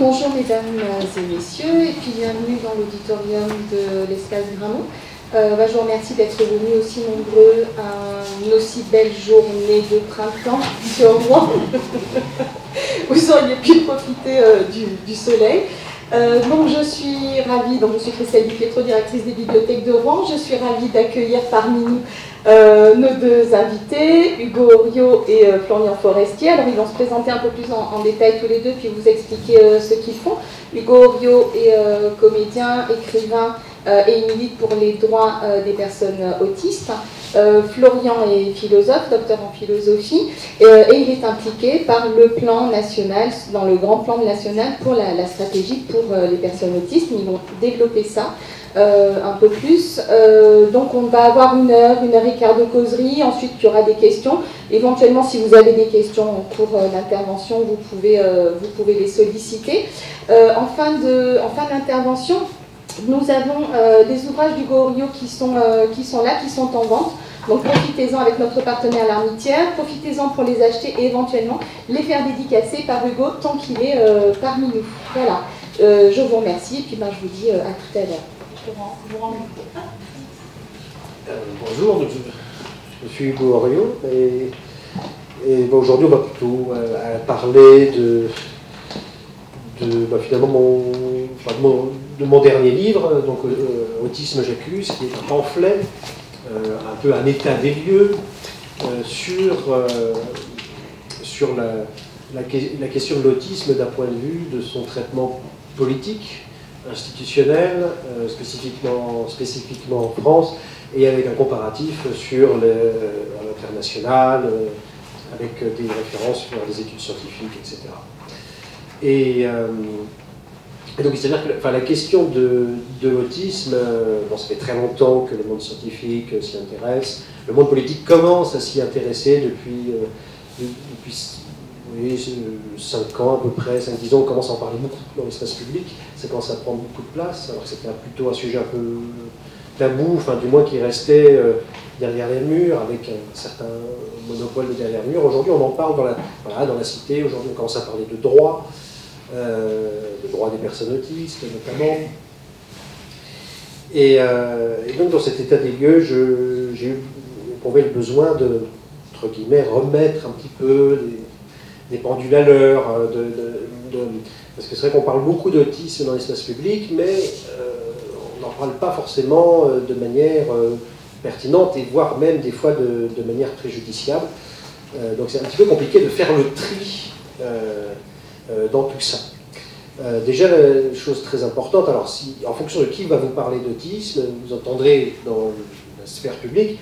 Bonjour mesdames et messieurs, et puis bienvenue dans l'auditorium de l'Espace Grammont. Je vous remercie d'être venus aussi nombreux à une aussi belle journée de printemps sur Rouen. Vous auriez pu profiter du soleil. Donc je suis ravie, je suis Christelle Dupietro, directrice des bibliothèques de Rouen. Je suis ravie d'accueillir parmi nous nos deux invités, Hugo Oriot et Florian Forestier. Alors ils vont se présenter un peu plus en détail tous les deux, puis vous expliquer ce qu'ils font. Hugo Oriot est comédien, écrivain et il milite pour les droits des personnes autistes. Florian est philosophe, docteur en philosophie, et il est impliqué par le plan national, dans le grand plan national pour la stratégie pour les personnes autistes. Ils vont développer ça un peu plus. Donc on va avoir une heure et quart de causerie, ensuite il y aura des questions. Éventuellement, si vous avez des questions en cours d'intervention, vous pouvez les solliciter. En fin d'intervention, nous avons des ouvrages d'Hugo Oriot qui sont là, qui sont en vente. Donc profitez-en avec notre partenaire L'Armitière, profitez-en pour les acheter et éventuellement les faire dédicacer par Hugo tant qu'il est parmi nous. Voilà, je vous remercie et puis je vous dis à tout à l'heure. Bonjour, je suis Hugo Oriot et aujourd'hui on va plutôt parler finalement de mon dernier livre, donc Autisme j'accuse, qui est un pamphlet, un peu un état des lieux sur la question de l'autisme d'un point de vue de son traitement politique, institutionnel, spécifiquement en France, et avec un comparatif sur l'international, avec des références sur des études scientifiques, etc. Et donc, c'est-à-dire que la question de l'autisme, ça fait très longtemps que le monde scientifique s'y intéresse. Le monde politique commence à s'y intéresser depuis 5 ans à peu près, 5-10 ans, on commence à en parler beaucoup dans l'espace public. Ça commence à prendre beaucoup de place, alors que c'était plutôt un sujet un peu tabou, du moins qui restait derrière les murs, avec un certain monopole de derrière les murs. Aujourd'hui, on en parle dans la cité. Aujourd'hui, on commence à parler de droit. Le droit des personnes autistes notamment. Et donc dans cet état des lieux, j'ai éprouvé le besoin de, entre guillemets, remettre un petit peu des pendules à l'heure, parce que c'est vrai qu'on parle beaucoup d'autisme dans l'espace public, mais on n'en parle pas forcément de manière pertinente, et voire même des fois de manière préjudiciable. Donc c'est un petit peu compliqué de faire le tri dans tout ça. Déjà, la chose très importante, alors en fonction de qui va vous parler d'autisme, vous entendrez dans la sphère publique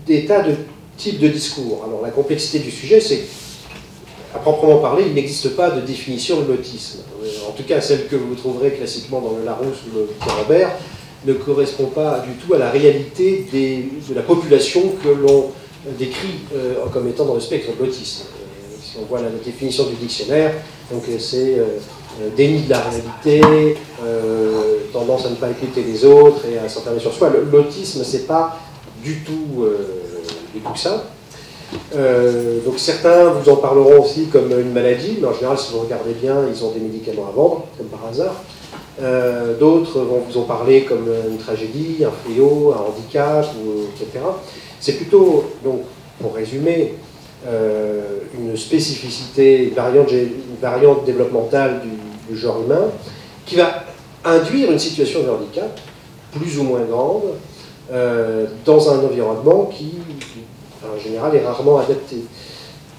des tas de types de discours. Alors la complexité du sujet, c'est qu'à proprement parler, il n'existe pas de définition de l'autisme. En tout cas, celle que vous trouverez classiquement dans le Larousse ou le Petit Robert ne correspond pas du tout à la réalité de la population que l'on décrit comme étant dans le spectre de l'autisme. Si on voit la définition du dictionnaire, donc c'est déni de la réalité, tendance à ne pas écouter les autres et à s'enfermer sur soi. L'autisme, c'est pas du tout ça. Donc certains vous en parleront aussi comme une maladie, mais en général, si vous regardez bien, ils ont des médicaments à vendre, comme par hasard. D'autres vont vous en parler comme une tragédie, un fléau, un handicap, etc. C'est plutôt, donc, pour résumer, une spécificité, une variante développementale du genre humain qui va induire une situation de handicap plus ou moins grande dans un environnement qui, en général, est rarement adapté.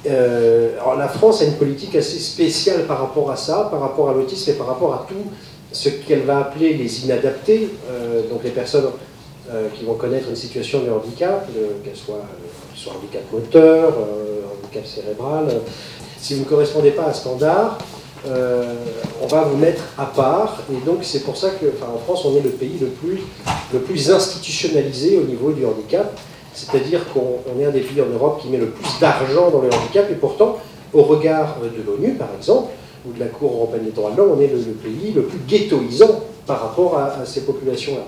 Alors la France a une politique assez spéciale par rapport à ça, par rapport à l'autisme et par rapport à tout ce qu'elle va appeler les inadaptés, donc les personnes qui vont connaître une situation de handicap, qu'elle soit handicap moteur, handicap cérébral. Si vous ne correspondez pas à standard, on va vous mettre à part, et donc c'est pour ça qu'en France, on est le pays le plus institutionnalisé au niveau du handicap, c'est-à-dire qu'on est un des pays en Europe qui met le plus d'argent dans le handicap, et pourtant, au regard de l'ONU, par exemple, ou de la Cour européenne des droits de l'homme, on est le pays le plus ghettoisant par rapport à ces populations-là,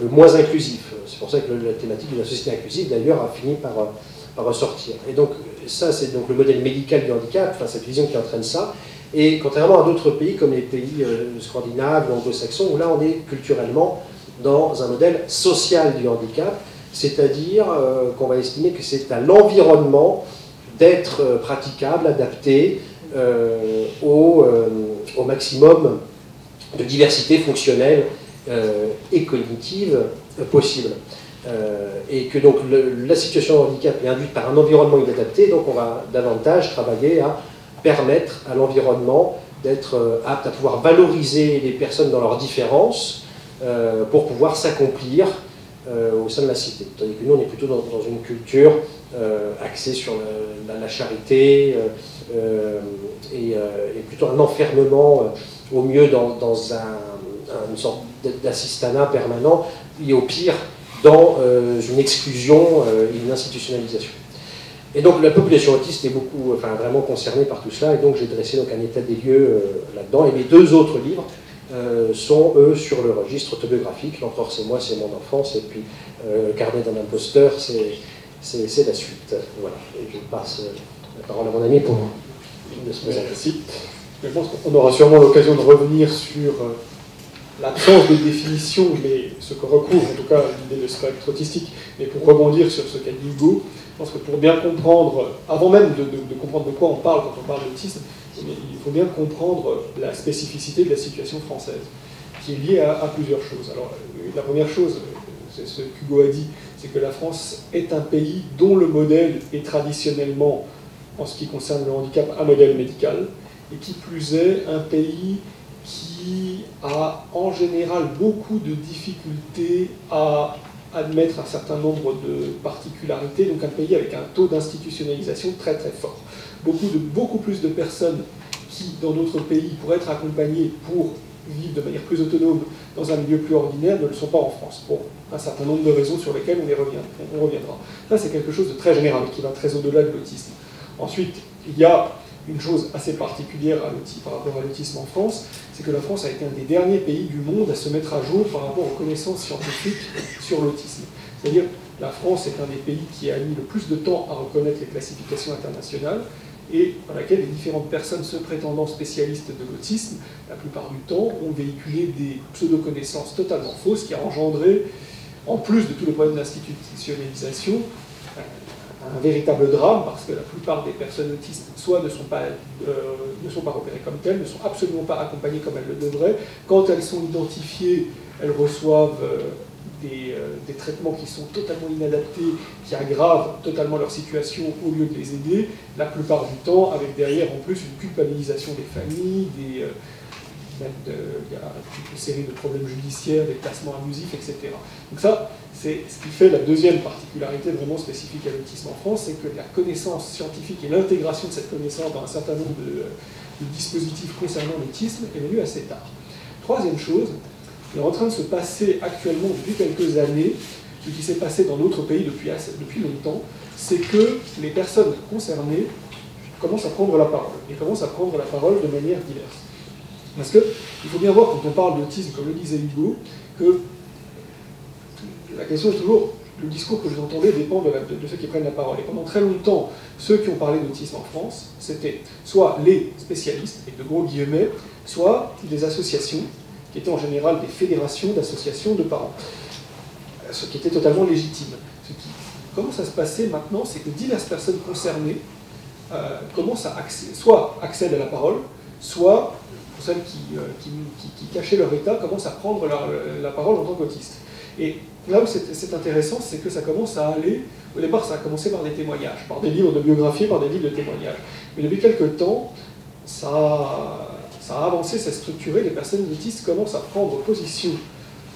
le moins inclusif. C'est pour ça que la thématique de la société inclusive, d'ailleurs, a fini par ressortir. Et donc, ça, c'est donc le modèle médical du handicap, cette vision qui entraîne ça. Et contrairement à d'autres pays comme les pays scandinaves ou anglo-saxons, où là on est culturellement dans un modèle social du handicap, c'est-à-dire qu'on va estimer que c'est à l'environnement d'être praticable, adapté au maximum de diversité fonctionnelle et cognitive possible. Et que donc la situation de handicap est induite par un environnement inadapté, donc on va davantage travailler à permettre à l'environnement d'être apte à pouvoir valoriser les personnes dans leurs différences pour pouvoir s'accomplir au sein de la cité. Tandis que nous, on est plutôt dans une culture axée sur la charité et plutôt un enfermement au mieux dans une sorte d'assistanat permanent et au pire dans une exclusion et une institutionnalisation. Et donc la population autiste est vraiment concernée par tout cela, et donc j'ai dressé donc un état des lieux là-dedans, et mes deux autres livres sont eux sur le registre autobiographique. L'Empereur c'est moi, c'est mon enfance, et puis le carnet d'un imposteur, c'est la suite. Voilà, et je passe la parole à mon ami pour se présenter. Merci. Je pense qu'on aura sûrement l'occasion de revenir sur l'absence de définition, mais ce que recouvre en tout cas l'idée de spectre autistique. Mais pour rebondir sur ce qu'a dit Hugo, je pense que pour bien comprendre, avant même de comprendre de quoi on parle quand on parle d'autisme, il faut bien comprendre la spécificité de la situation française, qui est liée à plusieurs choses. Alors, la première chose, c'est ce qu'Hugo a dit, c'est que la France est un pays dont le modèle est traditionnellement, en ce qui concerne le handicap, un modèle médical, et qui plus est, un pays qui a en général beaucoup de difficultés à admettre un certain nombre de particularités, donc un pays avec un taux d'institutionnalisation très très fort. Beaucoup plus de personnes qui, dans d'autres pays, pourraient être accompagnées pour vivre de manière plus autonome dans un milieu plus ordinaire, ne le sont pas en France, pour un certain nombre de raisons sur lesquelles on reviendra. Ça, c'est quelque chose de très général, qui va très au-delà de l'autisme. Ensuite, il y a une chose assez particulière par rapport à l'autisme en France, c'est que la France a été un des derniers pays du monde à se mettre à jour par rapport aux connaissances scientifiques sur l'autisme. C'est-à-dire, la France est un des pays qui a mis le plus de temps à reconnaître les classifications internationales, et dans laquelle les différentes personnes se prétendant spécialistes de l'autisme, la plupart du temps, ont véhiculé des pseudo-connaissances totalement fausses qui a engendré, en plus de tous les problèmes d'institutionnalisation, un véritable drame, parce que la plupart des personnes autistes soit ne sont pas repérées comme telles, ne sont absolument pas accompagnées comme elles le devraient. Quand elles sont identifiées, elles reçoivent des traitements qui sont totalement inadaptés, qui aggravent totalement leur situation au lieu de les aider, la plupart du temps avec derrière en plus une culpabilisation des familles, il y a toute une série de problèmes judiciaires, des placements abusifs, etc. Donc ça, c'est ce qui fait la deuxième particularité vraiment spécifique à l'autisme en France, c'est que la connaissance scientifique et l'intégration de cette connaissance dans un certain nombre de dispositifs concernant l'autisme est venue assez tard. Troisième chose, il est en train de se passer actuellement depuis quelques années, ce qui s'est passé dans d'autres pays depuis longtemps, c'est que les personnes concernées commencent à prendre la parole, et commencent à prendre la parole de manière diverse. Parce qu'il faut bien voir, quand on parle d'autisme, comme le disait Hugo, que la question est toujours, le discours que vous entendez dépend de ceux qui prennent la parole. Et pendant très longtemps, ceux qui ont parlé d'autisme en France, c'était soit les spécialistes, avec de gros guillemets, soit des associations, qui étaient en général des fédérations d'associations de parents. Ce qui était totalement légitime. Comment ça se passait maintenant, c'est que diverses personnes concernées commencent à soit accèdent à la parole, soit, pour celles qui cachaient leur état, commencent à prendre la parole en tant qu'autistes. Et là où c'est intéressant, c'est que ça commence à aller, au départ ça a commencé par des témoignages, par des livres de biographie, par des livres de témoignages. Mais depuis quelques temps, ça a avancé, ça a structuré, les personnes autistes commencent à prendre position,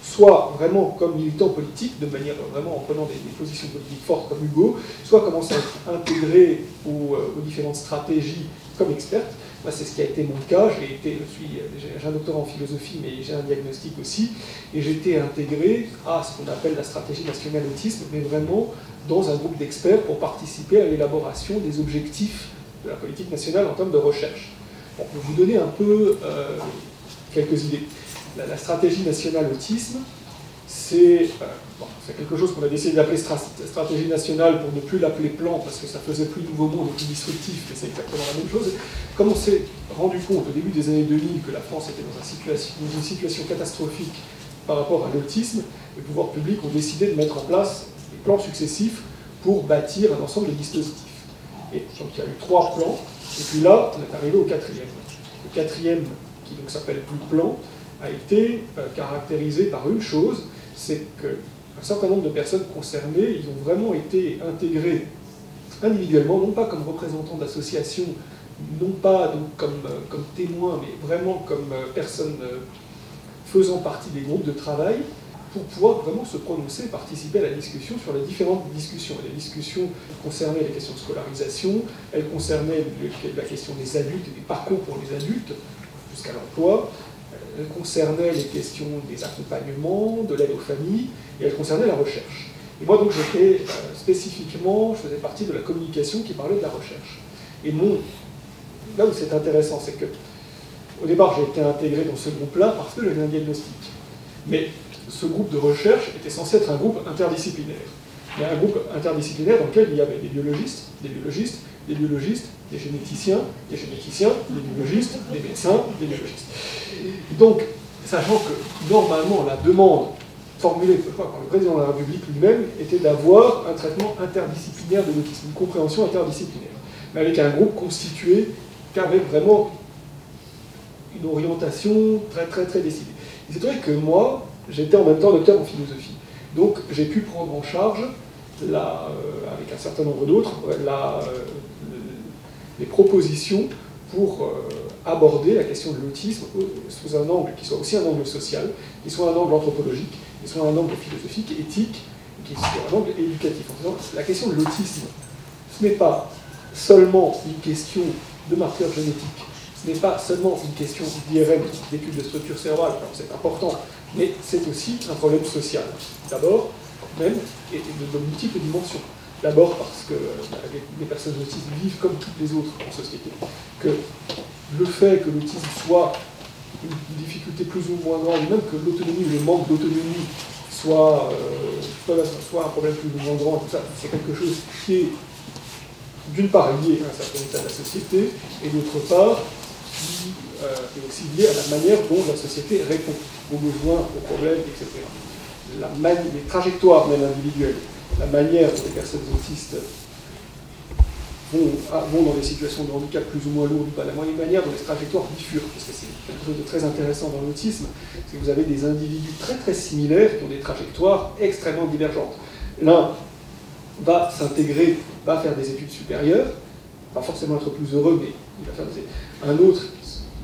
soit vraiment comme militants politiques, de manière vraiment en prenant des positions politiques fortes comme Hugo, soit commencent à être intégrés aux différentes stratégies comme expertes. Moi, c'est ce qui a été mon cas. J'ai un doctorat en philosophie, mais j'ai un diagnostic aussi, et j'ai été intégré à ce qu'on appelle la stratégie nationale autisme, mais vraiment dans un groupe d'experts pour participer à l'élaboration des objectifs de la politique nationale en termes de recherche. Bon, pour vous donner un peu quelques idées. La stratégie nationale autisme, c'est c'est quelque chose qu'on a décidé d'appeler stratégie nationale pour ne plus l'appeler plan, parce que ça faisait plus nouveau monde et plus disruptif, mais c'est exactement la même chose. Comme on s'est rendu compte au début des années 2000 que la France était dans une situation catastrophique par rapport à l'autisme, les pouvoirs publics ont décidé de mettre en place des plans successifs pour bâtir un ensemble de dispositifs. Et donc il y a eu 3 plans, et puis là, on est arrivé au 4e. Le 4e, qui donc s'appelle plus plan, a été caractérisé par une chose, c'est qu'un certain nombre de personnes concernées, ils ont vraiment été intégrés individuellement, non pas comme représentants d'associations, non pas donc comme témoins, mais vraiment comme personnes faisant partie des groupes de travail, pour pouvoir vraiment se prononcer, participer à la discussion sur les différentes discussions. Et les discussions concernaient les questions de scolarisation, elles concernaient la question des adultes et des parcours pour les adultes, jusqu'à l'emploi, elles concernaient les questions des accompagnements, de l'aide aux familles, et elles concernaient la recherche. Et moi, donc, j'étais spécifiquement, je faisais partie de la communication qui parlait de la recherche. Et là où c'est intéressant, c'est que, au départ, j'ai été intégré dans ce groupe-là parce que j'avais un diagnostic. Mais ce groupe de recherche était censé être un groupe interdisciplinaire. Mais un groupe interdisciplinaire dans lequel il y avait des biologistes, des généticiens, des biologistes, des médecins, des biologistes. Donc, sachant que normalement la demande formulée par le président de la République lui-même était d'avoir un traitement interdisciplinaire de l'autisme, une compréhension interdisciplinaire, mais avec un groupe constitué qu'avec vraiment une orientation très très très décidée. Il s'est trouvé que moi, j'étais en même temps docteur en philosophie. Donc j'ai pu prendre en charge, avec un certain nombre d'autres, les propositions pour aborder la question de l'autisme sous un angle qui soit aussi un angle social, qui soit un angle anthropologique, qui soit un angle philosophique, éthique, qui soit un angle éducatif. En disant, la question de l'autisme, ce n'est pas seulement une question de marqueurs génétiques, ce n'est pas seulement une question d'IRM, d'études de structure cérébrale, alors c'est important, mais c'est aussi un problème social. D'abord, même, et de multiples dimensions. D'abord parce que les personnes autistes vivent comme toutes les autres en société. Que le fait que l'autisme soit une difficulté plus ou moins grande, même que l'autonomie ou le manque d'autonomie soit un problème plus ou moins grand, tout ça, c'est quelque chose qui est d'une part lié à un certain état de la société, et d'autre part qui est aussi lié à la manière dont la société répond aux besoins, aux problèmes, etc. Les trajectoires même individuelles, la manière dont les personnes autistes vont dans des situations de handicap plus ou moins lourdes, pas la manière dont les trajectoires bifurquent, parce que c'est quelque chose de très intéressant dans l'autisme, c'est que vous avez des individus très très similaires qui ont des trajectoires extrêmement divergentes. L'un va s'intégrer, va faire des études supérieures, pas forcément être plus heureux, mais il va faire des études. Un autre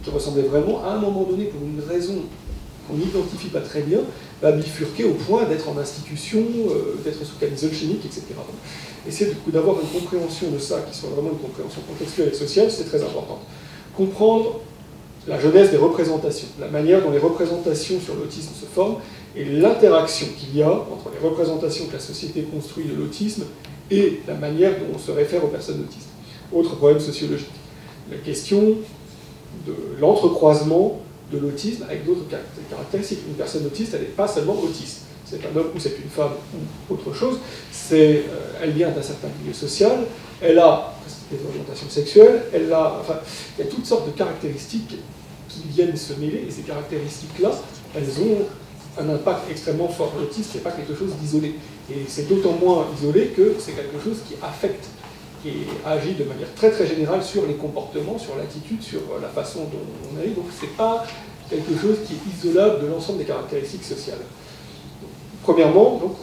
qui ressemblait vraiment, à un moment donné, pour une raison qu'on n'identifie pas très bien, va bifurquer au point d'être en institution, d'être sous camisole chimique, etc. Essayer d'avoir une compréhension de ça, qui soit vraiment une compréhension contextuelle et sociale, c'est très important. Comprendre la genèse des représentations, la manière dont les représentations sur l'autisme se forment, et l'interaction qu'il y a entre les représentations que la société construit de l'autisme et la manière dont on se réfère aux personnes autistes. Autre problème sociologique, la question de l'entrecroisement de l'autisme avec d'autres caractéristiques. Une personne autiste, elle n'est pas seulement autiste. C'est un homme ou c'est une femme ou autre chose. Elle vient d'un certain milieu social, elle a des orientations sexuelles, il y a toutes sortes de caractéristiques qui viennent se mêler, et ces caractéristiques-là, elles ont un impact extrêmement fort. L'autisme, ce n'est pas quelque chose d'isolé. Et c'est d'autant moins isolé que c'est quelque chose qui affecte et agit de manière très très générale sur les comportements, sur l'attitude, sur la façon dont on agit. Donc ce n'est pas quelque chose qui est isolable de l'ensemble des caractéristiques sociales. Donc, premièrement, donc,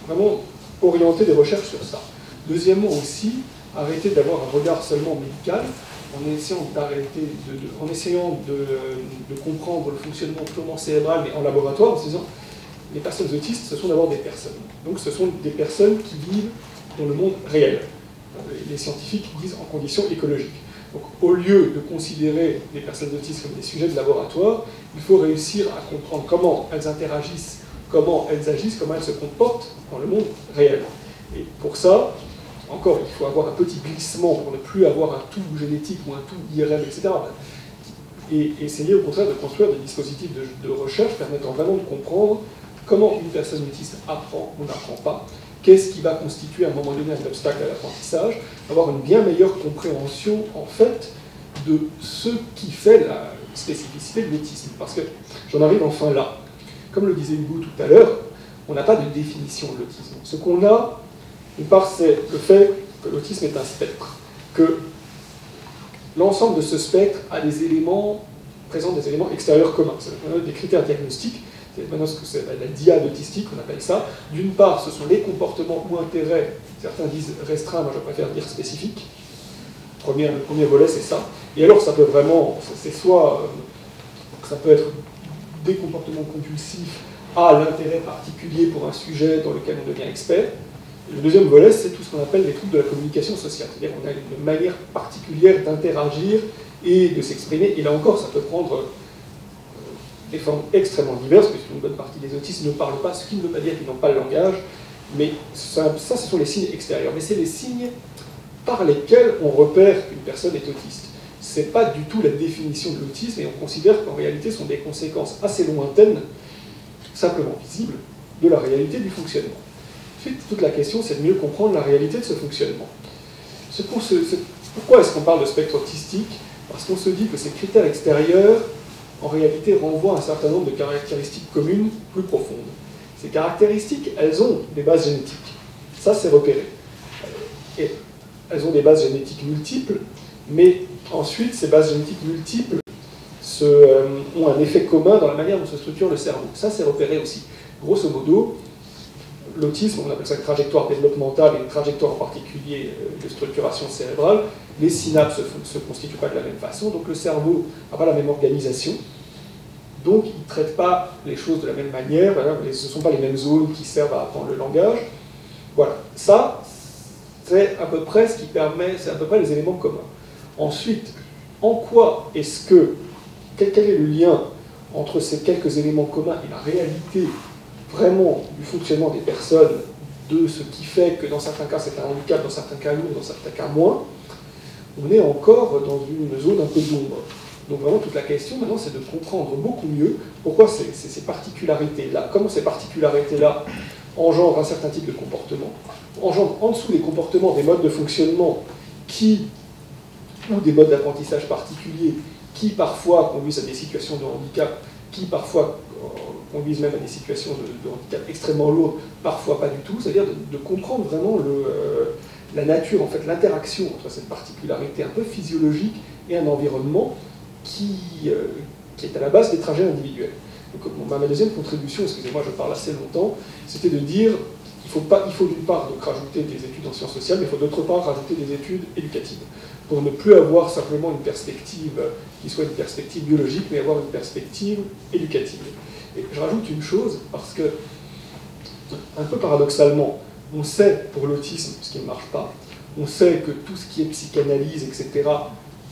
vraiment orienter des recherches sur ça. Deuxièmement aussi, arrêter d'avoir un regard seulement médical, en essayant de comprendre le fonctionnement purement cérébral, mais en laboratoire, en se disant les personnes autistes, ce sont d'abord des personnes. Donc ce sont des personnes qui vivent dans le monde réel. Les scientifiques disent en conditions écologiques. Donc au lieu de considérer les personnes autistes comme des sujets de laboratoire, il faut réussir à comprendre comment elles interagissent, comment elles agissent, comment elles se comportent dans le monde réel. Et pour ça, encore, il faut avoir un petit glissement pour ne plus avoir un tout génétique ou un tout IRM, etc. Et essayer au contraire de construire des dispositifs de recherche permettant vraiment de comprendre comment une personne autiste apprend ou n'apprend pas, qu'est-ce qui va constituer à un moment donné un obstacle à l'apprentissage, avoir une bien meilleure compréhension en fait de ce qui fait la spécificité de l'autisme. Parce que j'en arrive enfin là. Comme le disait Hugo tout à l'heure, on n'a pas de définition de l'autisme. Ce qu'on a, d'une part, c'est le fait que l'autisme est un spectre, que l'ensemble de ce spectre a des éléments, présente des éléments extérieurs communs. C'est des critères diagnostiques, c'est maintenant ce que c'est la diade autistique, on appelle ça. D'une part, ce sont les comportements ou intérêts, certains disent restreints, moi je préfère dire spécifiques. Le premier volet, c'est ça. Et alors, ça peut vraiment, c'est soit, ça peut être des comportements compulsifs à l'intérêt particulier pour un sujet dans lequel on devient expert. Et le deuxième volet, c'est tout ce qu'on appelle les troubles de la communication sociale. C'est-à-dire qu'on a une manière particulière d'interagir et de s'exprimer. Et là encore, ça peut prendre des formes extrêmement diverses, puisqu'une bonne partie des autistes ne parlent pas, ce qui ne veut pas dire qu'ils n'ont pas le langage. Mais ça, ce sont les signes extérieurs. Mais c'est les signes par lesquels on repère qu'une personne est autiste. Ce n'est pas du tout la définition de l'autisme, et on considère qu'en réalité, ce sont des conséquences assez lointaines, simplement visibles, de la réalité du fonctionnement. Ensuite, toute la question, c'est de mieux comprendre la réalité de ce fonctionnement. Pourquoi est-ce qu'on parle de spectre autistique? Parce qu'on se dit que ces critères extérieurs, en réalité, renvoient à un certain nombre de caractéristiques communes plus profondes. Ces caractéristiques, elles ont des bases génétiques. Ça, c'est repéré. Et elles ont des bases génétiques multiples, mais ensuite, ces bases génétiques multiples ont un effet commun dans la manière dont se structure le cerveau. Ça, c'est repéré aussi. Grosso modo, l'autisme, on appelle ça une trajectoire développementale et une trajectoire en particulier de structuration cérébrale. Les synapses ne se constituent pas de la même façon, donc le cerveau n'a pas la même organisation. Donc, il ne traite pas les choses de la même manière. Ce ne sont pas les mêmes zones qui servent à apprendre le langage. Voilà. Ça, c'est à peu près ce qui permet, c'est à peu près les éléments communs. Ensuite, en quoi est-ce que, quel est le lien entre ces quelques éléments communs et la réalité vraiment du fonctionnement des personnes, de ce qui fait que dans certains cas c'est un handicap, dans certains cas lourd, dans certains cas moins, on est encore dans une zone un peu d'ombre. Donc vraiment toute la question maintenant c'est de comprendre beaucoup mieux pourquoi ces particularités-là, comment ces particularités-là engendrent un certain type de comportement, engendrent en dessous des comportements des modes de fonctionnement ou des modes d'apprentissage particuliers qui parfois conduisent à des situations de handicap, qui parfois conduisent même à des situations de handicap extrêmement lourdes, parfois pas du tout, c'est-à-dire de comprendre vraiment la nature, en fait, l'interaction entre cette particularité un peu physiologique et un environnement qui est à la base des trajets individuels. Donc, ma deuxième contribution, excusez-moi, je parle assez longtemps, c'était de dire qu'il faut d'une part donc rajouter des études en sciences sociales, mais il faut d'autre part rajouter des études éducatives, pour ne plus avoir simplement une perspective qui soit une perspective biologique, mais avoir une perspective éducative. Et je rajoute une chose, parce que, un peu paradoxalement, on sait pour l'autisme ce qui ne marche pas, on sait que tout ce qui est psychanalyse, etc.,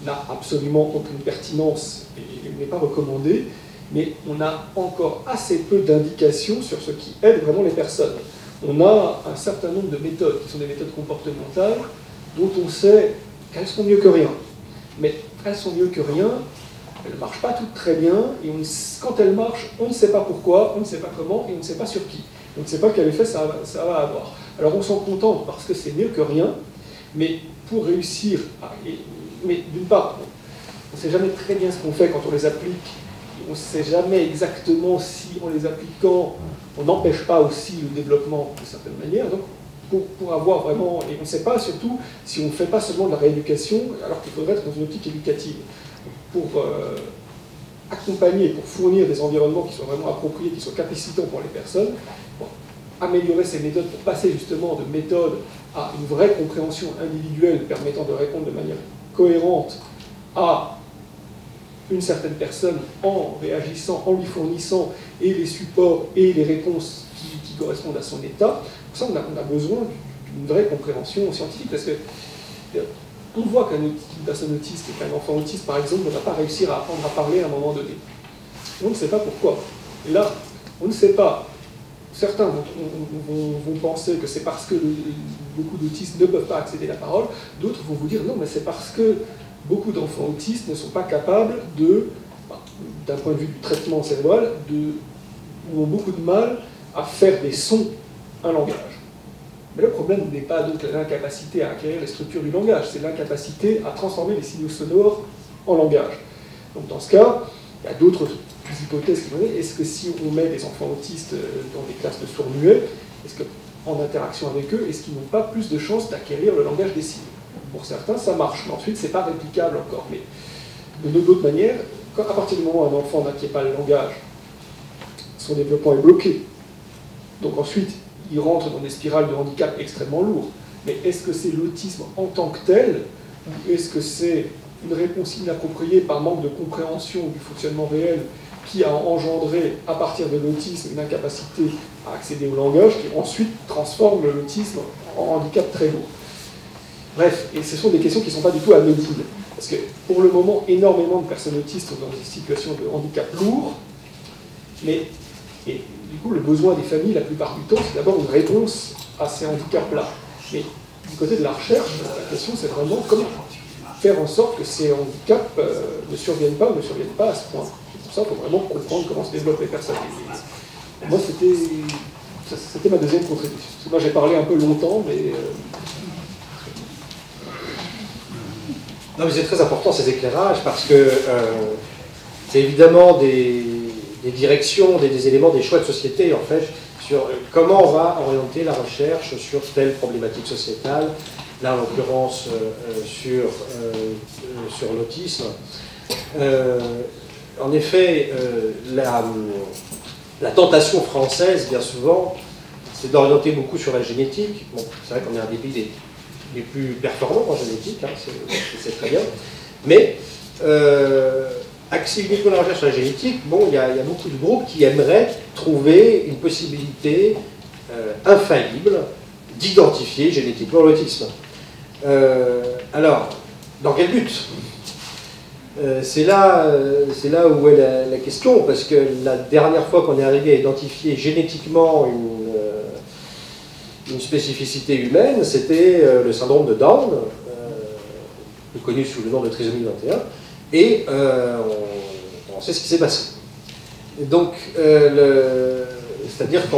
n'a absolument aucune pertinence et n'est pas recommandé, mais on a encore assez peu d'indications sur ce qui aide vraiment les personnes. On a un certain nombre de méthodes qui sont des méthodes comportementales dont on sait qu'elles sont mieux que rien. Mais elles sont mieux que rien, elles ne marchent pas toutes très bien, et quand elles marchent, on ne sait pas pourquoi, on ne sait pas comment, et on ne sait pas sur qui. On ne sait pas quel effet ça va avoir. Alors on s'en contente parce que c'est mieux que rien, mais pour réussir mais d'une part, on ne sait jamais très bien ce qu'on fait quand on les applique, on ne sait jamais exactement si en les appliquant, on n'empêche pas aussi le développement de certaines manières. Donc, pour avoir vraiment, et on ne sait pas surtout si on ne fait pas seulement de la rééducation, alors qu'il faudrait être dans une optique éducative, pour accompagner, pour fournir des environnements qui soient vraiment appropriés, qui soient capacitants pour les personnes, pour améliorer ces méthodes, pour passer justement de méthodes à une vraie compréhension individuelle permettant de répondre de manière cohérente à une certaine personne en réagissant, en lui fournissant et les supports et les réponses qui correspondent à son état. Pour ça, on a besoin d'une vraie compréhension scientifique, parce que on voit qu'une personne autiste et qu'un enfant autiste, par exemple, ne va pas réussir à apprendre à parler à un moment donné. On ne sait pas pourquoi. Et là, on ne sait pas. Certains vont penser que c'est parce que beaucoup d'autistes ne peuvent pas accéder à la parole, d'autres vont vous dire non, mais c'est parce que beaucoup d'enfants autistes ne sont pas capables d'un point de vue du traitement cérébral, ou ont beaucoup de mal à faire des sons un langage. Mais le problème n'est pas donc l'incapacité à acquérir les structures du langage, c'est l'incapacité à transformer les signaux sonores en langage. Donc dans ce cas, il y a d'autres hypothèses qui vont dire, est-ce que si on met des enfants autistes dans des classes de sourds-muets, est-ce qu'en interaction avec eux, est-ce qu'ils n'ont pas plus de chances d'acquérir le langage des signes? Pour certains, ça marche, mais ensuite, c'est pas réplicable encore. Mais de d'autres manières, à partir du moment où un enfant n'acquiert pas le langage, son développement est bloqué. Donc ensuite, il rentre dans des spirales de handicap extrêmement lourdes. Mais est-ce que c'est l'autisme en tant que tel, ou est-ce que c'est une réponse inappropriée par manque de compréhension du fonctionnement réel qui a engendré, à partir de l'autisme, une incapacité à accéder au langage, qui ensuite transforme l'autisme en handicap très lourd? Bref, et ce sont des questions qui ne sont pas du tout anodines. Parce que, pour le moment, énormément de personnes autistes sont dans des situations de handicap lourd, mais, et du coup, le besoin des familles, la plupart du temps, c'est d'abord une réponse à ces handicaps-là. Mais du côté de la recherche, la question, c'est vraiment comment faire en sorte que ces handicaps ne surviennent pas ou ne surviennent pas à ce point. Et pour ça, il faut vraiment comprendre comment se développent les personnes. Et moi, c'était ma deuxième contribution. Parce que moi, j'ai parlé un peu longtemps, mais... Non, mais c'est très important ces éclairages parce que c'est évidemment des directions, des éléments, des choix de société en fait, sur comment on va orienter la recherche sur telle problématique sociétale, là en l'occurrence sur l'autisme. En effet, la tentation française, bien souvent, c'est d'orienter beaucoup sur la génétique. Bon, c'est vrai qu'on est un des pays les plus performants en génétique, hein, c'est très bien. Mais, axé uniquement la recherche sur la génétique, bon, il y a beaucoup de groupes qui aimeraient trouver une possibilité infaillible d'identifier génétiquement l'autisme. Alors, dans quel but? C'est là où est la question, parce que la dernière fois qu'on est arrivé à identifier génétiquement une spécificité humaine, c'était le syndrome de Down, plus connu sous le nom de trisomie 21, et on sait ce qui s'est passé. Et donc, c'est-à-dire que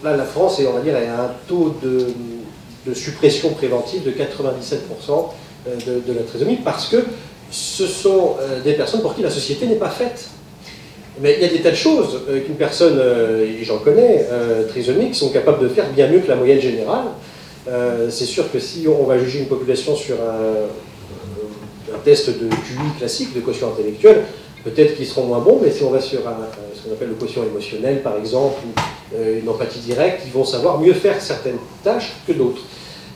là, la France, on va dire, a un taux de suppression préventive de 97% de la trisomie, parce que ce sont des personnes pour qui la société n'est pas faite. Mais il y a des tas de choses qu'une personne, et j'en connais, trisomique, sont capables de faire bien mieux que la moyenne générale. C'est sûr que si on va juger une population sur un test de QI classique, de quotient intellectuel, peut-être qu'ils seront moins bons, mais si on va sur ce qu'on appelle le quotient émotionnel, par exemple, ou une empathie directe, ils vont savoir mieux faire certaines tâches que d'autres.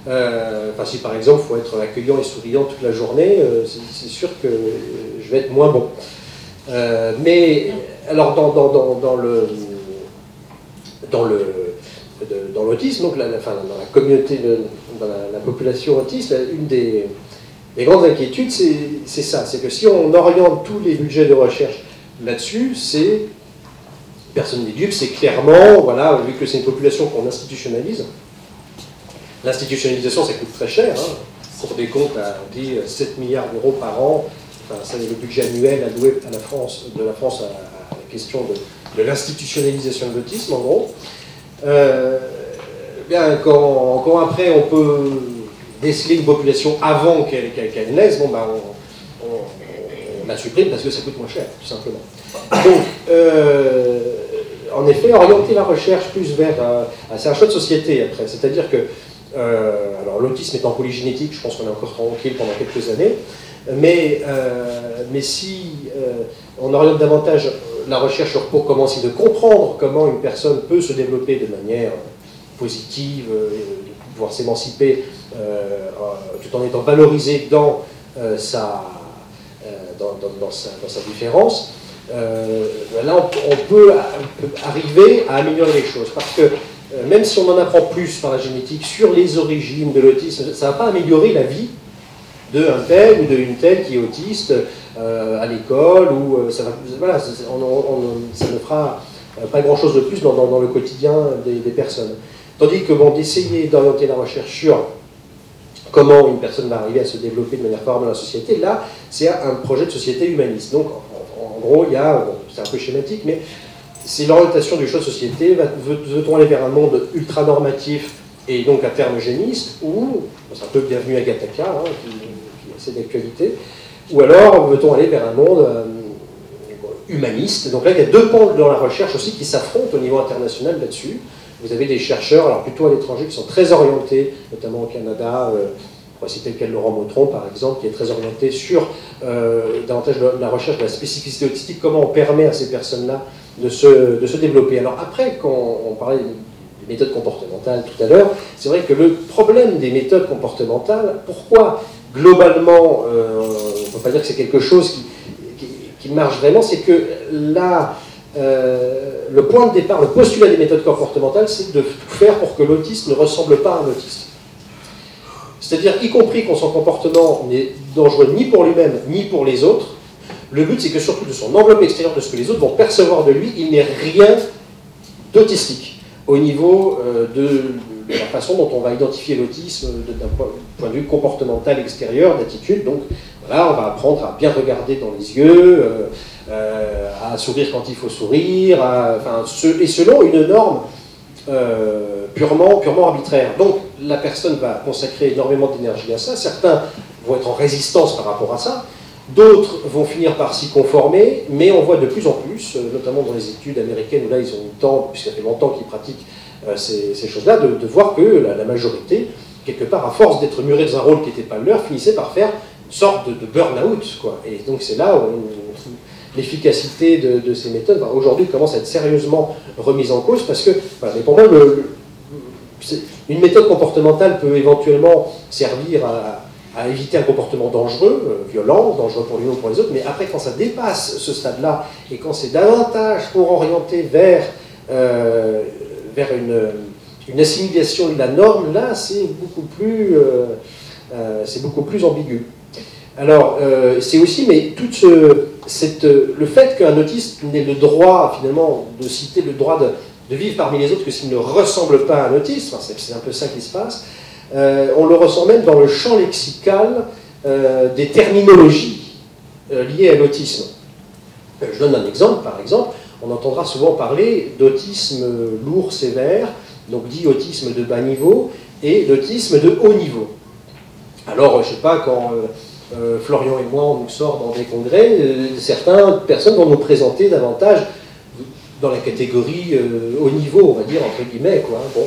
Enfin, si par exemple, il faut être accueillant et souriant toute la journée, c'est sûr que je vais être moins bon. Mais alors dans l'autisme, donc dans la communauté, dans la population autiste, une des grandes inquiétudes, c'est ça, c'est que si on oriente tous les budgets de recherche là-dessus, c'est personne n'est dupe, c'est clairement, voilà, vu que c'est une population qu'on institutionnalise, l'institutionnalisation ça coûte très cher, hein. Cour des comptes a dit 7 milliards d'euros par an. Enfin, c'est le budget annuel alloué à la France à la question de l'institutionnalisation de l'autisme, en gros. Bien, quand après on peut déceler une population avant qu'elle naisse, bon, ben, on la supprime parce que ça coûte moins cher, tout simplement. Donc, en effet, orienter la recherche plus vers... c'est un choix de société, après. C'est-à-dire que... alors, l'autisme étant polygénétique, je pense qu'on est encore tranquille pendant quelques années. Mais si on oriente davantage la recherche sur comment essayer de comprendre comment une personne peut se développer de manière positive, pouvoir s'émanciper tout en étant valorisée dans sa différence, là on peut arriver à améliorer les choses. Parce que même si on en apprend plus par la génétique sur les origines de l'autisme, ça ne va pas améliorer la vie d'un tel ou d'une telle qui est autiste à l'école, ou ça ne fera pas grand-chose de plus dans le quotidien des personnes. Tandis que bon, d'essayer d'orienter la recherche sur comment une personne va arriver à se développer de manière favorable dans la société, là, c'est un projet de société humaniste. Donc, en gros, il y a, bon, c'est un peu schématique, mais c'est l'orientation du choix de société. Veut-on aller vers un monde ultra-normatif et donc à terme eugéniste, ou, c'est un peu bienvenu à Gattaca, hein, qui est assez d'actualité, ou alors veut-on aller vers un monde humaniste. Donc là, il y a deux pans dans la recherche aussi qui s'affrontent au niveau international là-dessus. Vous avez des chercheurs, alors plutôt à l'étranger, qui sont très orientés, notamment au Canada, on va citer le cas de Laurent Motron, par exemple, qui est très orienté sur davantage la recherche de la spécificité autistique, comment on permet à ces personnes-là de se développer. Alors après, quand on parlait des méthodes comportementales tout à l'heure, c'est vrai que le problème des méthodes comportementales, pourquoi globalement, on ne peut pas dire que c'est quelque chose qui marche vraiment, c'est que là, le point de départ, le postulat des méthodes comportementales, c'est de tout faire pour que l'autiste ne ressemble pas à un autiste. C'est-à-dire, y compris quand son comportement n'est dangereux ni pour lui-même, ni pour les autres, le but c'est que surtout de son enveloppe extérieure, de ce que les autres vont percevoir de lui, il n'est rien d'autistique au niveau de la façon dont on va identifier l'autisme d'un point de vue comportemental extérieur, d'attitude. Donc voilà, on va apprendre à bien regarder dans les yeux, à sourire quand il faut sourire, et selon une norme purement arbitraire. Donc la personne va consacrer énormément d'énergie à ça, certains vont être en résistance par rapport à ça, d'autres vont finir par s'y conformer, mais on voit de plus en plus, notamment dans les études américaines où là ils ont eu le temps, puisque ça fait longtemps qu'ils pratiquent ces choses-là, de voir que la majorité, quelque part à force d'être murée dans un rôle qui n'était pas le leur, finissait par faire une sorte de burn-out, quoi. Et donc c'est là où l'efficacité de ces méthodes, aujourd'hui, commence à être sérieusement remise en cause, parce que, voilà, mais pour moi, une méthode comportementale peut éventuellement servir à éviter un comportement dangereux, violent, dangereux pour lui ou pour les autres, mais après, quand ça dépasse ce stade-là, et quand c'est davantage pour orienter vers une assimilation de la norme, là, c'est beaucoup plus ambigu. Alors, c'est aussi, mais le fait qu'un autiste n'ait le droit, finalement, de citer le droit de vivre parmi les autres que s'il ne ressemble pas à un autiste, enfin, c'est un peu ça qui se passe, on le ressent même dans le champ lexical des terminologies liées à l'autisme. Je donne un exemple, par exemple, on entendra souvent parler d'autisme lourd, sévère, donc dit autisme de bas niveau, et d'autisme de haut niveau. Alors, je ne sais pas, quand Florian et moi, on nous sort dans des congrès, certaines personnes vont nous présenter davantage dans la catégorie haut niveau, on va dire, entre guillemets, quoi. Bon.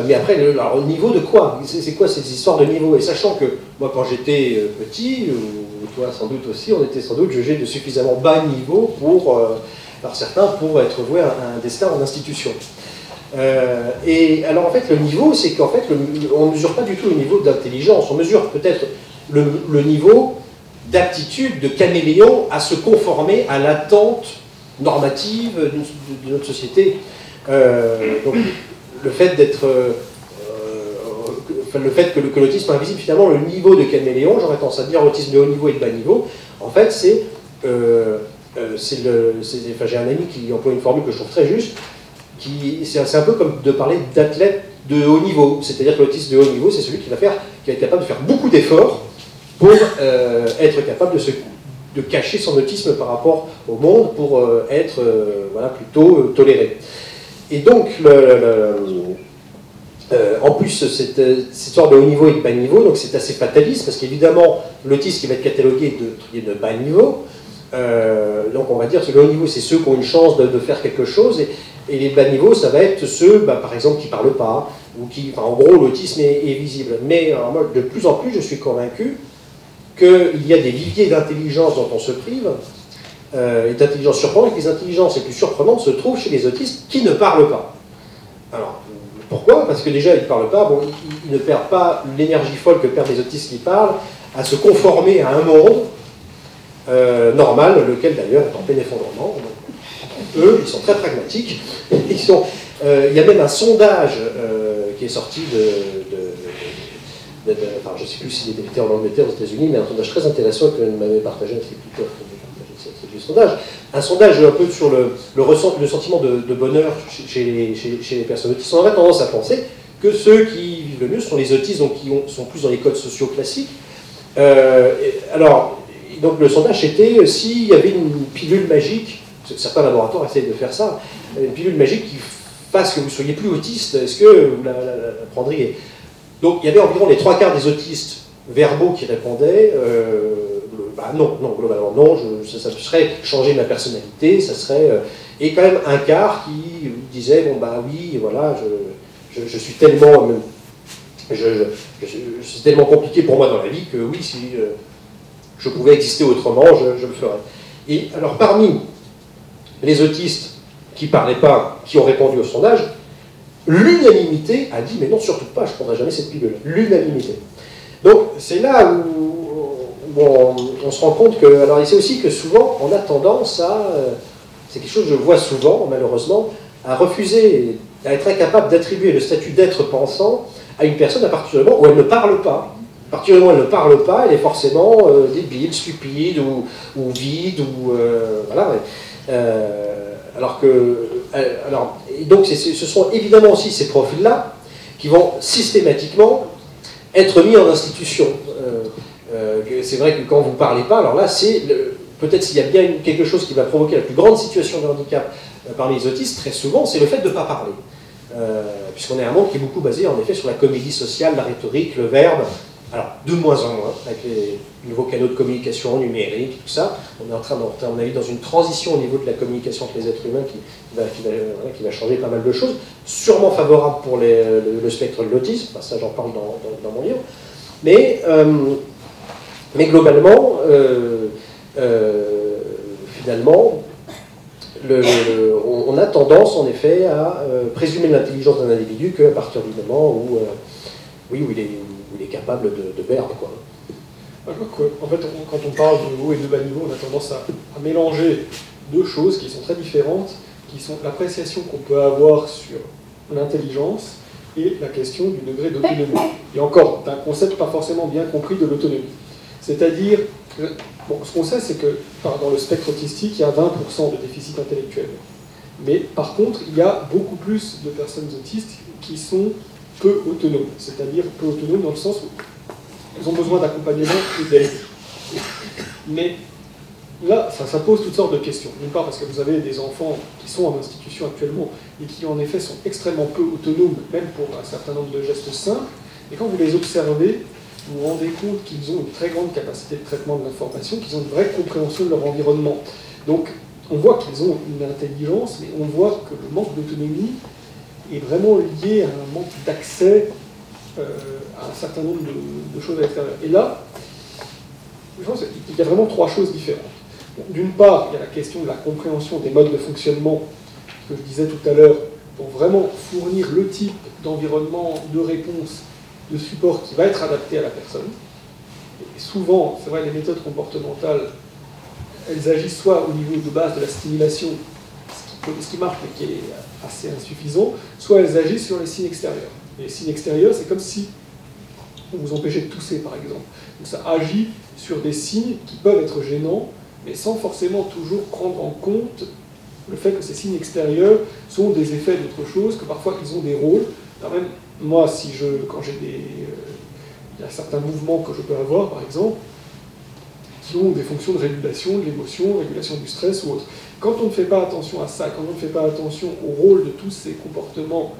Mais après, alors, au niveau de quoi? C'est quoi ces histoires de niveau? Et sachant que, moi, quand j'étais petit, ou toi sans doute aussi, on était sans doute jugé de suffisamment bas niveau par certains pour être voué à un destin en institution. Et alors, en fait, le niveau, c'est qu'en fait, on ne mesure pas du tout le niveau d'intelligence, on mesure peut-être le niveau d'aptitude, de caméléon à se conformer à l'attente normative de notre société. Donc, le fait que l'autisme est invisible, finalement, le niveau de caméléon, j'aurais tendance à dire autisme de haut niveau et de bas niveau, en fait, j'ai un ami qui emploie une formule que je trouve très juste, c'est un peu comme de parler d'athlète de haut niveau, c'est-à-dire que l'autiste de haut niveau, c'est celui qui va être capable de faire beaucoup d'efforts pour être capable de cacher son autisme par rapport au monde, pour être plutôt toléré. Et donc, en plus, cette histoire de haut niveau et de bas niveau, donc c'est assez fataliste, parce qu'évidemment, l'autisme qui va être catalogué de bas niveau, donc on va dire que le haut niveau, c'est ceux qui ont une chance de faire quelque chose, et les bas niveaux, ça va être ceux, par exemple, qui ne parlent pas, ou qui, en gros, l'autisme est visible. Mais alors, moi, de plus en plus, je suis convaincu qu'il y a des viviers d'intelligence dont on se prive, et d'intelligence surprenante, et que les intelligences les plus surprenantes se trouvent chez les autistes qui ne parlent pas. Alors, pourquoi? Parce que déjà, ils ne parlent pas, bon, ils ne perdent pas l'énergie folle que perdent les autistes qui parlent, à se conformer à un monde normal, lequel d'ailleurs est en plein effondrement. Eux, ils sont très pragmatiques. Il y a même un sondage qui est sorti enfin, je ne sais plus s'il était en Angleterre ou aux États-Unis, mais un sondage très intéressant que m'avait partagé un scripteur un sondage un peu sur le sentiment de bonheur chez les personnes autistes. On aurait tendance à penser que ceux qui vivent le mieux sont les autistes, donc qui sont plus dans les codes sociaux classiques. Alors, donc le sondage était s'il y avait une pilule magique certains laboratoires essayent de faire ça, une pilule magique qui fasse que vous soyez plus autiste, est-ce que vous la prendriez? Donc il y avait environ les 3/4 des autistes verbaux qui répondaient non, globalement non, ça serait changer ma personnalité, ça serait... et quand même un quart qui disait, bon bah oui, voilà, je suis tellement... c'est tellement compliqué pour moi dans la vie que oui, si je pouvais exister autrement, je le ferais. Et alors parmi les autistes qui ne parlaient pas, qui ont répondu au sondage, l'unanimité a dit, mais non, surtout pas, je ne prendrai jamais cette pilule. L'unanimité. Donc c'est là où on se rend compte que... Alors c'est aussi que souvent, on a tendance à... c'est quelque chose que je vois souvent, malheureusement, à refuser, à être incapable d'attribuer le statut d'être pensant à une personne à partir du moment où elle ne parle pas. À partir du moment où elle ne parle pas, elle est forcément débile, stupide, ou vide, ou... voilà. Et donc ce sont évidemment aussi ces profils-là qui vont systématiquement être mis en institution. C'est vrai que quand vous ne parlez pas, alors là, c'est peut-être s'il y a bien quelque chose qui va provoquer la plus grande situation de handicap parmi les autistes, très souvent, c'est le fait de ne pas parler. Puisqu'on est un monde qui est beaucoup basé, en effet, sur la comédie sociale, la rhétorique, le verbe. Alors, de moins en moins, avec les nouveaux canaux de communication numérique, tout ça, on est en train d'entrer, à mon avis, dans une transition au niveau de la communication entre les êtres humains qui va changer pas mal de choses, sûrement favorable pour le spectre de l'autisme, enfin, ça j'en parle dans mon livre, mais globalement, finalement, on a tendance, en effet, à présumer l'intelligence d'un individu qu'à partir du moment où il est capable de verbe, quoi. En fait, quand on parle de haut et de bas niveau, on a tendance à mélanger deux choses qui sont très différentes, qui sont l'appréciation qu'on peut avoir sur l'intelligence et la question du degré d'autonomie. Et encore, d'un concept pas forcément bien compris de l'autonomie. C'est-à-dire, ce qu'on sait, c'est que dans le spectre autistique, il y a 20% de déficit intellectuel. Mais par contre, il y a beaucoup plus de personnes autistes qui sont peu autonomes. C'est-à-dire peu autonomes dans le sens où elles ont besoin d'accompagnement et d'aide. Mais là, ça pose toutes sortes de questions. D'une part, parce que vous avez des enfants qui sont en institution actuellement et qui, en effet, sont extrêmement peu autonomes, même pour un certain nombre de gestes simples. Et quand vous les observez, vous vous rendez compte qu'ils ont une très grande capacité de traitement de l'information, qu'ils ont une vraie compréhension de leur environnement. Donc, on voit qu'ils ont une intelligence, mais on voit que le manque d'autonomie est vraiment lié à un manque d'accès à un certain nombre de choses à l'extérieur. Et là, je pense qu'il y a vraiment trois choses différentes. D'une part, il y a la question de la compréhension des modes de fonctionnement, que je disais tout à l'heure, pour vraiment fournir le type d'environnement, de réponse, de support qui va être adapté à la personne. Et souvent, c'est vrai, les méthodes comportementales, elles agissent soit au niveau de base de la stimulation, ce qui marche mais qui est assez insuffisant, soit elles agissent sur les signes extérieurs. Et les signes extérieurs, c'est comme si on vous empêchait de tousser, par exemple. Donc ça agit sur des signes qui peuvent être gênants, mais sans forcément toujours prendre en compte le fait que ces signes extérieurs sont des effets d'autre chose, que parfois ils ont des rôles. Alors même moi, quand j'ai il y a certains mouvements que je peux avoir, par exemple, qui ont des fonctions de régulation de l'émotion, régulation du stress ou autre. Quand on ne fait pas attention à ça, quand on ne fait pas attention au rôle de tous ces comportements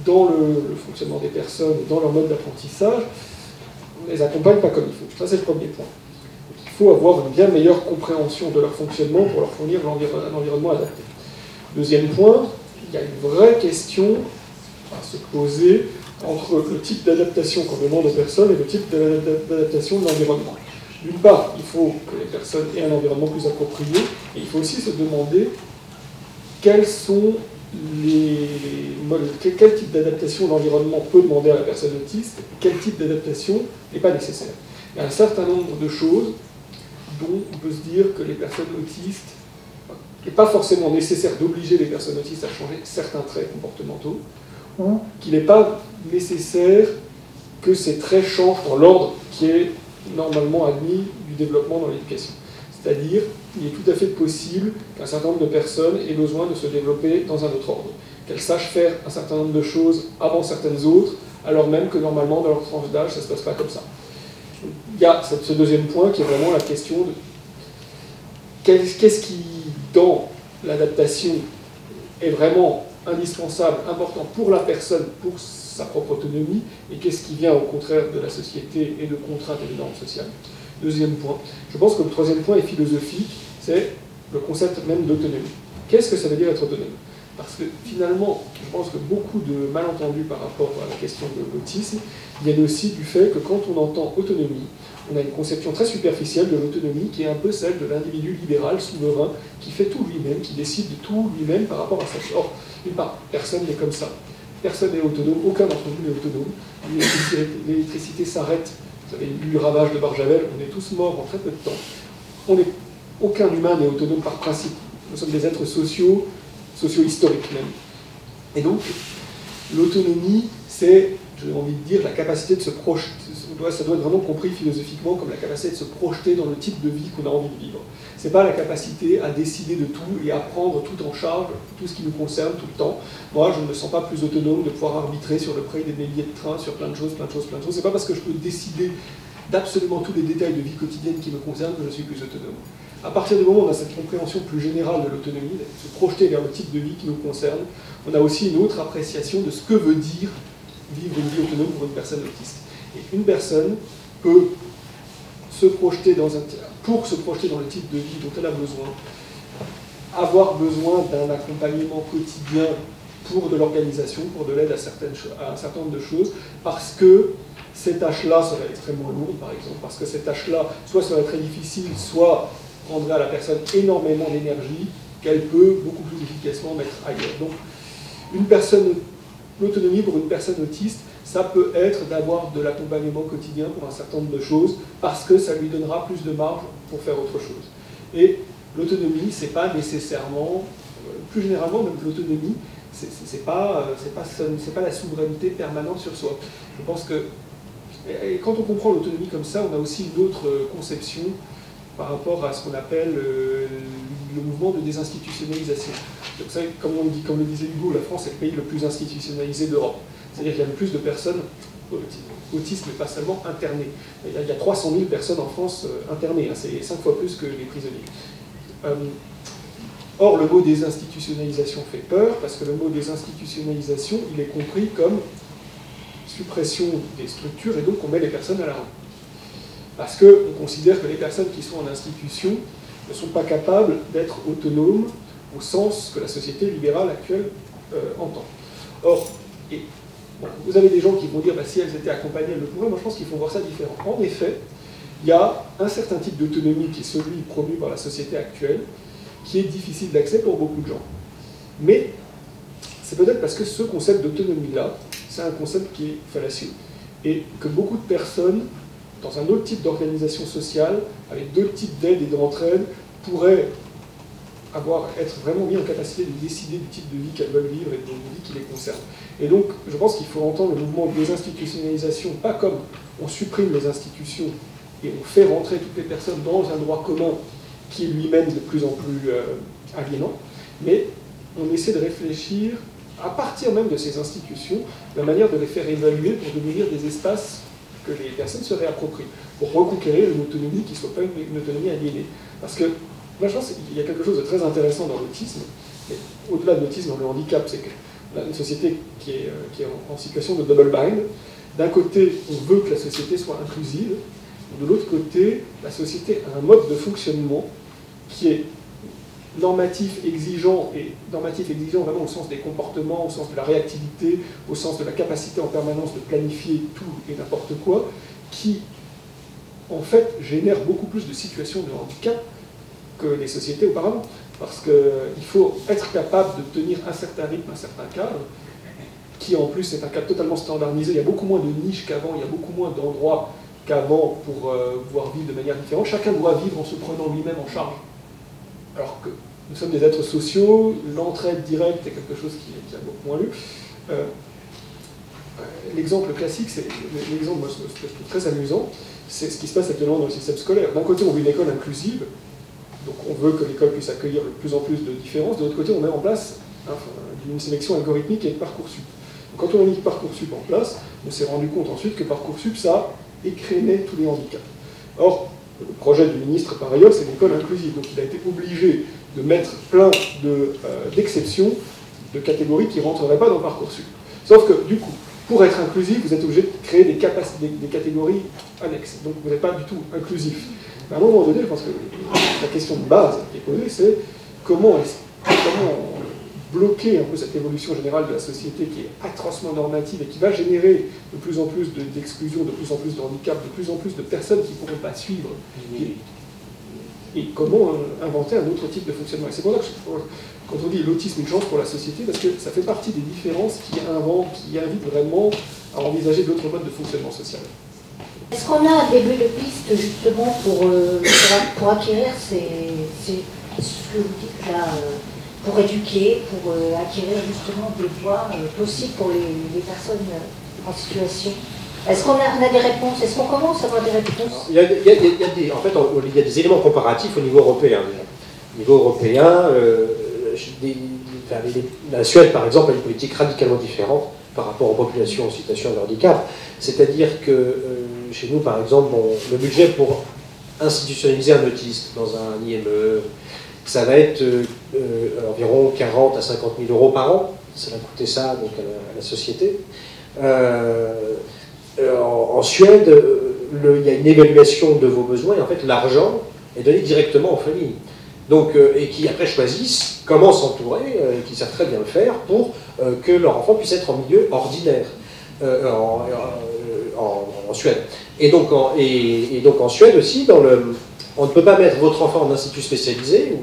dans le fonctionnement des personnes, dans leur mode d'apprentissage, on ne les accompagne pas comme il faut. Ça, c'est le premier point. Donc, il faut avoir une bien meilleure compréhension de leur fonctionnement pour leur fournir un environnement adapté. Deuxième point, il y a une vraie question à se poser entre le type d'adaptation qu'on demande aux personnes et le type d'adaptation de l'environnement. D'une part, il faut que les personnes aient un environnement plus approprié, et il faut aussi se demander quel type d'adaptation l'environnement peut demander à la personne autiste, et quel type d'adaptation n'est pas nécessaire. Il y a un certain nombre de choses dont on peut se dire que les personnes autistes, il n'est pas forcément nécessaire d'obliger les personnes autistes à changer certains traits comportementaux, ou qu'il n'est pas nécessaire que ces traits changent dans l'ordre qui est normalement admis du développement dans l'éducation. C'est-à-dire, il est tout à fait possible qu'un certain nombre de personnes aient besoin de se développer dans un autre ordre, qu'elles sachent faire un certain nombre de choses avant certaines autres, alors même que normalement, dans leur tranche d'âge, ça ne se passe pas comme ça. Il y a ce deuxième point qui est vraiment la question de qu'est-ce qui, dans l'adaptation est vraiment indispensable, important pour la personne, pour sa propre autonomie, et qu'est-ce qui vient au contraire de la société et de contraintes et de normes sociales. Deuxième point. Je pense que le troisième point est philosophique, c'est le concept même d'autonomie. Qu'est-ce que ça veut dire être autonome? Parce que finalement, je pense que beaucoup de malentendus par rapport à la question de l'autisme viennent aussi du fait que quand on entend autonomie, on a une conception très superficielle de l'autonomie qui est un peu celle de l'individu libéral, souverain, qui fait tout lui-même, qui décide de tout lui-même par rapport à sa vie. Or, d'une part, personne n'est comme ça. Personne n'est autonome, aucun d'entre nous n'est autonome. L'électricité s'arrête. Vous avez lu le ravage de Barjavel, on est tous morts en très peu de temps. Aucun humain n'est autonome par principe. Nous sommes des êtres sociaux, socio-historiques même. Et donc, l'autonomie, c'est, j'ai envie de dire, la capacité de se projeter. Ça doit être vraiment compris philosophiquement comme la capacité de se projeter dans le type de vie qu'on a envie de vivre. C'est pas la capacité à décider de tout et à prendre tout en charge, tout ce qui nous concerne tout le temps. Moi, je ne me sens pas plus autonome de pouvoir arbitrer sur le prix des billets de train, sur plein de choses. C'est pas parce que je peux décider d'absolument tous les détails de vie quotidienne qui me concernent que je suis plus autonome. À partir du moment où on a cette compréhension plus générale de l'autonomie, de se projeter vers le type de vie qui nous concerne, on a aussi une autre appréciation de ce que veut dire vivre une vie autonome pour une personne autiste. Et une personne peut se projeter pour se projeter dans le type de vie dont elle a besoin, avoir besoin d'un accompagnement quotidien pour de l'organisation, pour de l'aide à un certain nombre de choses, parce que ces tâches-là seraient extrêmement lourdes, par exemple, parce que ces tâches-là, soit seraient très difficiles, soit prendraient à la personne énormément d'énergie qu'elle peut beaucoup plus efficacement mettre ailleurs. Donc, l'autonomie pour une personne autiste, ça peut être d'avoir de l'accompagnement quotidien pour un certain nombre de choses, parce que ça lui donnera plus de marge pour faire autre chose. Et l'autonomie, c'est pas nécessairement, plus généralement, même l'autonomie, c'est pas la souveraineté permanente sur soi. Je pense que, et quand on comprend l'autonomie comme ça, on a aussi une autre conception par rapport à ce qu'on appelle le mouvement de désinstitutionnalisation. Donc ça, comme le disait Hugo, la France est le pays le plus institutionnalisé d'Europe. C'est-à-dire qu'il y a le plus de personnes autistes, mais pas seulement internées. Il y a 300 000 personnes en France internées, hein, c'est 5 fois plus que les prisonniers. Or, le mot désinstitutionnalisation fait peur, parce que le mot désinstitutionnalisation, il est compris comme suppression des structures, et donc on met les personnes à la rue. Parce qu'on considère que les personnes qui sont en institution ne sont pas capables d'être autonomes au sens que la société libérale actuelle entend. Or, vous avez des gens qui vont dire si elles étaient accompagnées, elles le pourraient. Moi, je pense qu'il faut voir ça différent. En effet, il y a un certain type d'autonomie qui est celui promu par la société actuelle, qui est difficile d'accès pour beaucoup de gens. Mais c'est peut-être parce que ce concept d'autonomie-là, c'est un concept qui est fallacieux. Et que beaucoup de personnes, dans un autre type d'organisation sociale, avec d'autres types d'aide et d'entraide, pourraient être vraiment mis en capacité de décider du type de vie qu'elles veulent vivre et de vie qui les concerne. Et donc, je pense qu'il faut entendre le mouvement de désinstitutionnalisation, pas comme on supprime les institutions et on fait rentrer toutes les personnes dans un droit commun qui est lui-même de plus en plus aliénant, mais on essaie de réfléchir, à partir même de ces institutions, la manière de les faire évaluer pour devenir des espaces que les personnes se réapproprient, pour reconquérir une autonomie qui ne soit pas une autonomie aliénée. Parce que, moi je pense qu'il y a quelque chose de très intéressant dans l'autisme, mais au-delà de l'autisme, dans le handicap, c'est qu'on a une société qui est en situation de double bind. D'un côté, on veut que la société soit inclusive, de l'autre côté, la société a un mode de fonctionnement qui est normatif exigeant, et normatif exigeant vraiment au sens des comportements, au sens de la réactivité, au sens de la capacité en permanence de planifier tout et n'importe quoi, qui en fait génère beaucoup plus de situations de handicap que les sociétés auparavant. Parce qu'il faut être capable de tenir un certain rythme, un certain cadre, qui en plus est un cadre totalement standardisé. Il y a beaucoup moins de niches qu'avant, il y a beaucoup moins d'endroits qu'avant pour pouvoir vivre de manière différente. Chacun doit vivre en se prenant lui-même en charge. Alors que nous sommes des êtres sociaux, l'entraide directe est quelque chose qui a beaucoup moins lu. L'exemple classique, c'est l'exemple moi, je trouve très amusant, c'est ce qui se passe actuellement dans le système scolaire. D'un côté, on veut une école inclusive, donc on veut que l'école puisse accueillir de plus en plus de différences. De l'autre côté, on met en place une sélection algorithmique et Parcoursup. Donc, quand on a mis Parcoursup en place, on s'est rendu compte ensuite que Parcoursup, ça écrémait tous les handicaps. Or, le projet du ministre, par ailleurs, c'est l'école inclusive. Donc il a été obligé de mettre plein d'exceptions, de catégories qui ne rentreraient pas dans Parcoursup. Sauf que, du coup, pour être inclusif, vous êtes obligé de créer des catégories annexes. Donc vous n'êtes pas du tout inclusif. Mais à un moment donné, je pense que la question de base qui est posée, c'est comment bloquer un peu cette évolution générale de la société qui est atrocement normative et qui va générer de plus en plus d'exclusion, de plus en plus de handicap, de plus en plus de personnes qui ne pourront pas suivre. Et comment inventer un autre type de fonctionnement. Et c'est pour ça que quand on dit l'autisme une chance pour la société, parce que ça fait partie des différences qui invitent vraiment à envisager d'autres modes de fonctionnement social. Est-ce qu'on a un début de piste justement pour acquérir ce que vous dites là, pour éduquer, pour acquérir justement des voies possibles pour les personnes en situation? Est-ce qu'on a des réponses? Est-ce qu'on commence à avoir des réponses? En fait, il y a des éléments comparatifs au niveau européen. Au niveau européen, la Suède, par exemple, a une politique radicalement différente par rapport aux populations en situation de handicap. C'est-à-dire que chez nous, par exemple, le budget pour institutionnaliser un autiste dans un IME, ça va être environ 40 à 50 000 euros par an. Ça va coûter ça donc, à la société. En Suède, il y a une évaluation de vos besoins et en fait l'argent est donné directement aux familles. Donc, et qui après choisissent comment s'entourer, qui savent très bien le faire pour que leur enfant puisse être en milieu ordinaire en Suède. Et donc en Suède aussi, on ne peut pas mettre votre enfant en institut spécialisé ou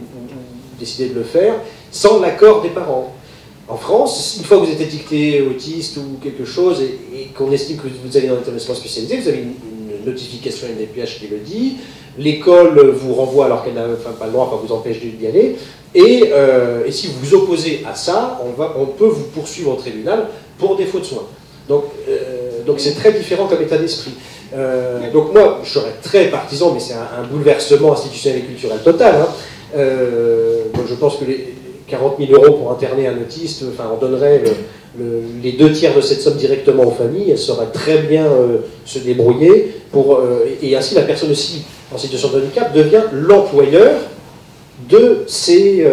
décider de le faire sans l'accord des parents. En France, une fois que vous êtes étiqueté autiste ou quelque chose et qu'on estime que vous allez dans un établissement spécialisé, vous avez une notification NDPH qui le dit, l'école vous renvoie alors qu'elle n'a pas le droit, enfin vous empêche d'y aller, et si vous vous opposez à ça, on peut vous poursuivre au tribunal pour défaut de soins. Donc c'est très différent comme état d'esprit. Donc moi, je serais très partisan, mais c'est un bouleversement institutionnel et culturel total. Hein. Donc je pense que les 40 000 euros pour interner un autiste, enfin, on donnerait les 2/3 de cette somme directement aux familles, elles sauraient très bien se débrouiller, et ainsi la personne aussi en situation de handicap devient l'employeur de ces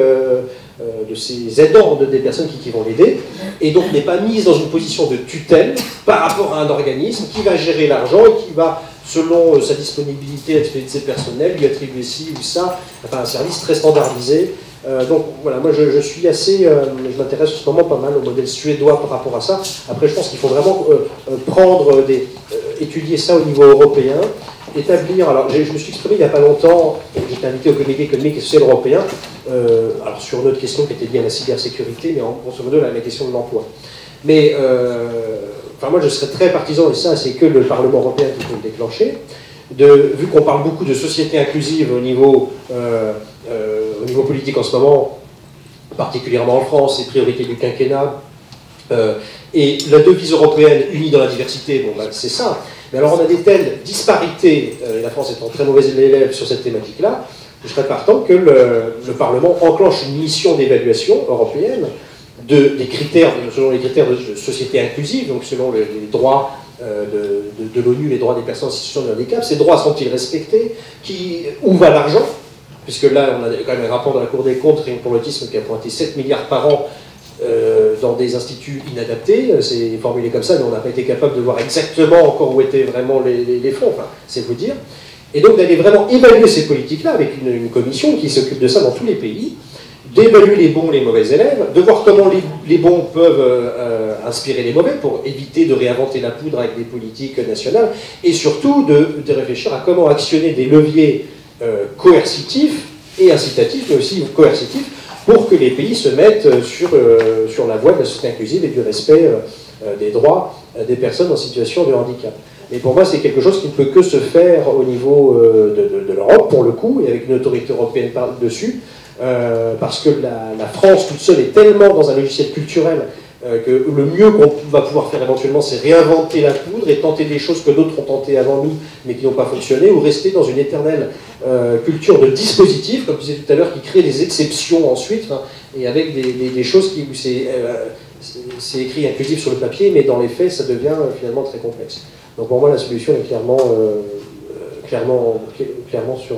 aidants, des personnes qui vont l'aider, et donc n'est pas mise dans une position de tutelle par rapport à un organisme qui va gérer l'argent et qui va, selon sa disponibilité, la disponibilité personnelle, lui attribuer ci ou ça, enfin un service très standardisé. Donc voilà, moi je suis assez, je m'intéresse en ce moment pas mal au modèle suédois par rapport à ça. Après je pense qu'il faut vraiment étudier ça au niveau européen, établir, alors je me suis exprimé il n'y a pas longtemps, j'étais invité au comité économique et social européen, alors sur une autre question qui était liée à la cybersécurité, mais en grosso modo la question de l'emploi. Mais enfin moi je serais très partisan, et ça c'est que le Parlement européen qui peut le déclencher, vu qu'on parle beaucoup de société inclusive au niveau politique en ce moment, particulièrement en France, les priorités du quinquennat, et la devise européenne unie dans la diversité, bon, bah, c'est ça. Mais alors on a des telles disparités, et la France étant très mauvaise élève sur cette thématique-là, je serais partant que le Parlement enclenche une mission d'évaluation européenne des critères, selon les critères de société inclusive, donc selon les droits de l'ONU, les droits des personnes en situation de handicap. Ces droits sont-ils respectés? Où va l'argent? Puisque là, on a quand même un rapport de la Cour des comptes pour l'autisme qui a pointé 7 milliards par an dans des instituts inadaptés. C'est formulé comme ça, mais on n'a pas été capable de voir exactement encore où étaient vraiment les fonds. Enfin, c'est vous dire. Et donc d'aller vraiment évaluer ces politiques-là avec une commission qui s'occupe de ça dans tous les pays, d'évaluer les bons et les mauvais élèves, de voir comment les bons peuvent inspirer les mauvais pour éviter de réinventer la poudre avec des politiques nationales, et surtout de réfléchir à comment actionner des leviers coercitifs et incitatifs, mais aussi coercitifs, pour que les pays se mettent sur la voie de la société inclusive et du respect des droits des personnes en situation de handicap. Et pour moi, c'est quelque chose qui ne peut que se faire au niveau de l'Europe, pour le coup, et avec une autorité européenne dessus, parce que la France toute seule est tellement dans un logiciel culturel que le mieux qu'on va pouvoir faire éventuellement, c'est réinventer la poudre et tenter des choses que d'autres ont tentées avant nous, mais qui n'ont pas fonctionné, ou rester dans une éternelle culture de dispositifs, comme je disais tout à l'heure, qui crée des exceptions ensuite, hein, et avec des choses où c'est écrit inclusif sur le papier, mais dans les faits, ça devient finalement très complexe. Donc pour moi, la solution est clairement clairement sur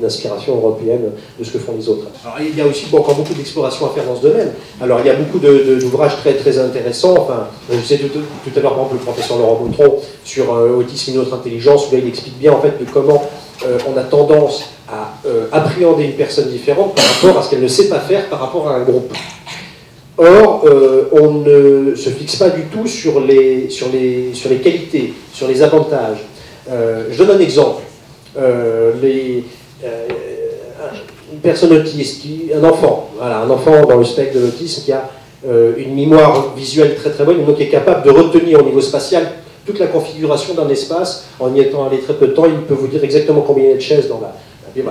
l'inspiration européenne de ce que font les autres. Alors, il y a aussi encore beaucoup d'exploration à faire dans ce domaine. Alors il y a beaucoup d'ouvrages très intéressants. Enfin, je sais tout à l'heure, par exemple, le professeur Laurent Bautron sur autisme et une autre intelligence, où là il explique bien en fait de comment on a tendance à appréhender une personne différente par rapport à ce qu'elle ne sait pas faire par rapport à un groupe. Or, on ne se fixe pas du tout sur les qualités, sur les avantages. Je donne un exemple. Une personne autiste, un enfant dans le spectre de l'autisme qui a une mémoire visuelle très bonne, donc qui est capable de retenir au niveau spatial toute la configuration d'un espace. En y étant allé très peu de temps, il peut vous dire exactement combien il y a de chaises dans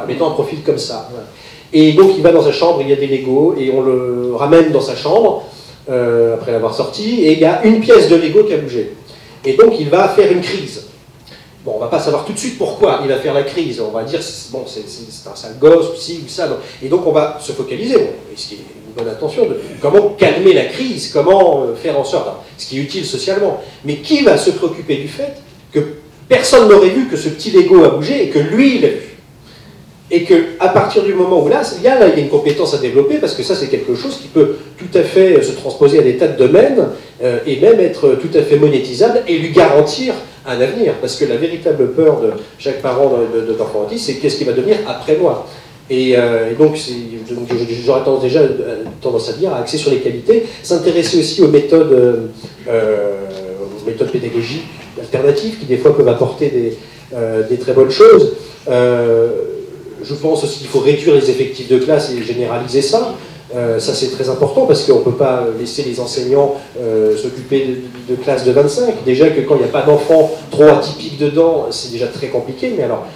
mettons un profil comme ça. Voilà. Et donc il va dans sa chambre, il y a des Legos, et on le ramène dans sa chambre, après l'avoir sorti, et il y a une pièce de Lego qui a bougé. Et donc il va faire une crise. Bon, on ne va pas savoir tout de suite pourquoi il va faire la crise. On va dire, bon, c'est un sale gosse, ci ou ça. Et donc on va se focaliser, ce qui est une bonne attention, de comment calmer la crise, comment faire en sorte, ce qui est utile socialement. Mais qui va se préoccuper du fait que personne n'aurait vu que ce petit Lego a bougé et que lui, il l'a vu? Et qu'à partir du moment où il y a une compétence à développer, parce que ça c'est quelque chose qui peut tout à fait se transposer à des tas de domaines, et même être tout à fait monétisable, et lui garantir un avenir. Parce que la véritable peur de chaque parent d'enfant autiste, c'est qu'est-ce qui va devenir après moi. Et donc j'aurais déjà tendance à dire, à axer sur les qualités, s'intéresser aussi aux méthodes pédagogiques alternatives, qui des fois peuvent apporter des très bonnes choses. Je pense aussi qu'il faut réduire les effectifs de classe et généraliser ça. Ça c'est très important parce qu'on ne peut pas laisser les enseignants s'occuper de classes de 25. Déjà que quand il n'y a pas d'enfants trop atypiques dedans, c'est déjà très compliqué. Mais alors,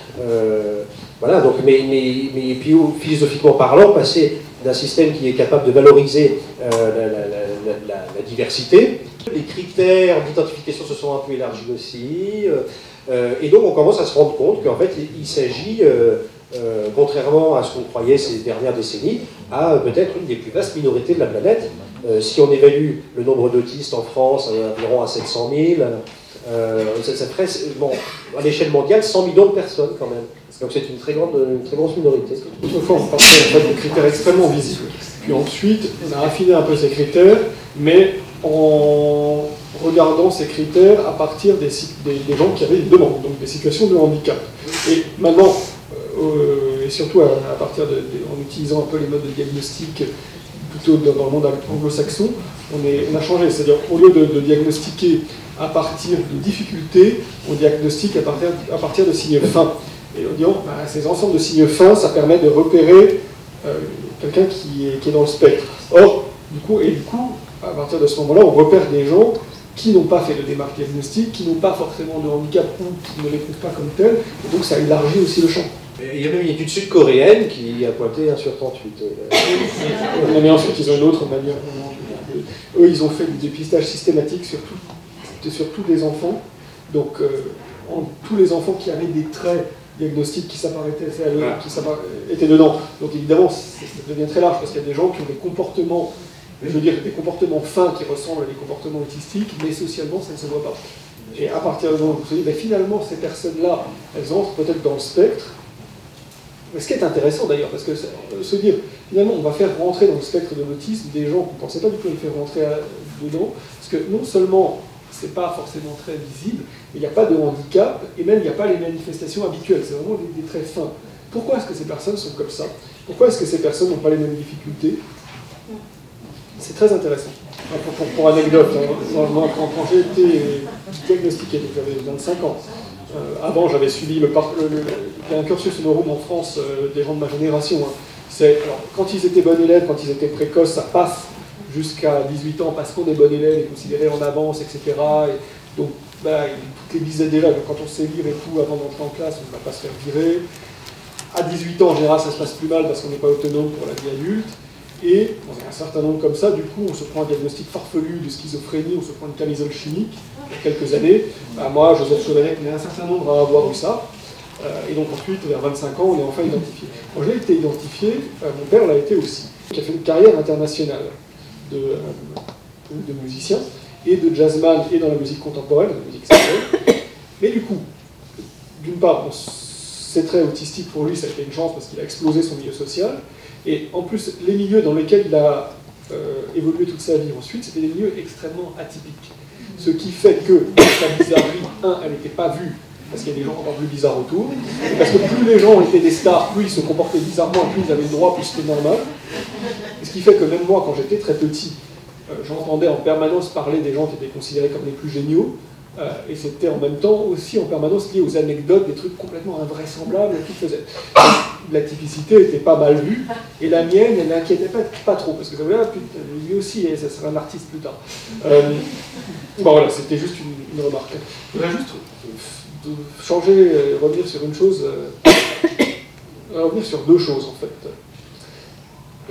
voilà. Donc, mais puis philosophiquement parlant, passer d'un système qui est capable de valoriser la diversité. Les critères d'identification se sont un peu élargis aussi. Et donc on commence à se rendre compte qu'en fait il s'agit, contrairement à ce qu'on croyait ces dernières décennies, à peut-être une des plus vastes minorités de la planète. Si on évalue le nombre d'autistes en France environ à 700 000, ça ferait, bon, à l'échelle mondiale, 100 millions de personnes quand même. Donc c'est une très grosse minorité. Autrefois, on partait en fait de critères extrêmement visibles. Puis ensuite, on a affiné un peu ces critères, mais en regardant ces critères à partir des gens qui avaient une demande, donc des situations de handicap. Et maintenant, et surtout à partir en utilisant un peu les modes de diagnostic plutôt dans le monde anglo-saxon, on a changé. C'est-à-dire qu'au lieu de diagnostiquer à partir de difficultés, on diagnostique à partir de signes fins. Et on dit, ces ensembles de signes fins, ça permet de repérer quelqu'un qui est dans le spectre. Or, du coup, à partir de ce moment-là, on repère des gens qui n'ont pas fait de démarche diagnostique, qui n'ont pas forcément de handicap ou qui ne l'éprouvent pas comme tel, et donc ça élargit aussi le champ. Il y a même une étude sud-coréenne qui a pointé 1 sur 38. Mais ensuite, ils ont une autre manière. Eux, ils ont fait du dépistage systématique sur tous les enfants. Donc, tous les enfants qui avaient des traits diagnostiques qui étaient dedans. Donc, évidemment, ça devient très large, parce qu'il y a des gens qui ont des comportements, des comportements fins qui ressemblent à des comportements autistiques, mais socialement, ça ne se voit pas. Et à partir de là, vous vous dites, finalement, ces personnes-là, elles entrent peut-être dans le spectre. Mais ce qui est intéressant d'ailleurs, parce que se dire, finalement, on va faire rentrer dans le spectre de l'autisme des gens qu'on ne pensait pas du tout les faire rentrer dedans, parce que non seulement c'est pas forcément très visible, mais il n'y a pas de handicap, et même il n'y a pas les manifestations habituelles, c'est vraiment des traits fins. Pourquoi est-ce que ces personnes sont comme ça? Pourquoi est-ce que ces personnes n'ont pas les mêmes difficultés? C'est très intéressant. Pour anecdote, quand j'ai été diagnostiqué, donc j'avais 25 ans, avant j'avais suivi un cursus Neuroom en France des gens de ma génération. Alors, quand ils étaient bons élèves, quand ils étaient précoces, ça passe jusqu'à 18 ans parce qu'on est bon élève et considéré en avance, etc. Et donc, toutes les dizaines d'élèves, quand on sait lire et tout, avant d'entrer en classe, on ne va pas se faire virer. À 18 ans, en général, ça se passe plus mal parce qu'on n'est pas autonome pour la vie adulte. Et on a un certain nombre comme ça, du coup, on se prend un diagnostic farfelu de schizophrénie, on se prend une camisole chimique, il y a quelques années. Moi, Joseph Chauvenet, il y a un certain nombre à avoir eu ça. Et donc ensuite, vers 25 ans, on est enfin identifié. Quand j'ai été identifié, mon père l'a été aussi, qui a fait une carrière internationale de musicien, et de jazzman, et dans la musique contemporaine, dans la musique sacrée. Mais du coup, d'une part, c'est très autistique pour lui, ça a été une chance parce qu'il a explosé son milieu social, et en plus, les milieux dans lesquels il a évolué toute sa vie ensuite, c'était des milieux extrêmement atypiques. Ce qui fait que sa bizarrerie, elle n'était pas vue, parce qu'il y a des gens encore plus bizarres autour, et parce que plus les gens étaient des stars, plus ils se comportaient bizarrement, plus ils avaient le droit, plus c'était normal. Et ce qui fait que même moi, quand j'étais très petit, j'entendais en permanence parler des gens qui étaient considérés comme les plus géniaux, et c'était en même temps aussi en permanence lié aux anecdotes, des trucs complètement invraisemblables qu'ils faisaient. La typicité était pas mal vue, et la mienne, elle n'inquiétait pas trop, parce que ça voulait, lui aussi, ça serait un artiste plus tard. Bon voilà, c'était juste une remarque. Je voudrais juste changer, revenir sur une chose, revenir sur deux choses en fait.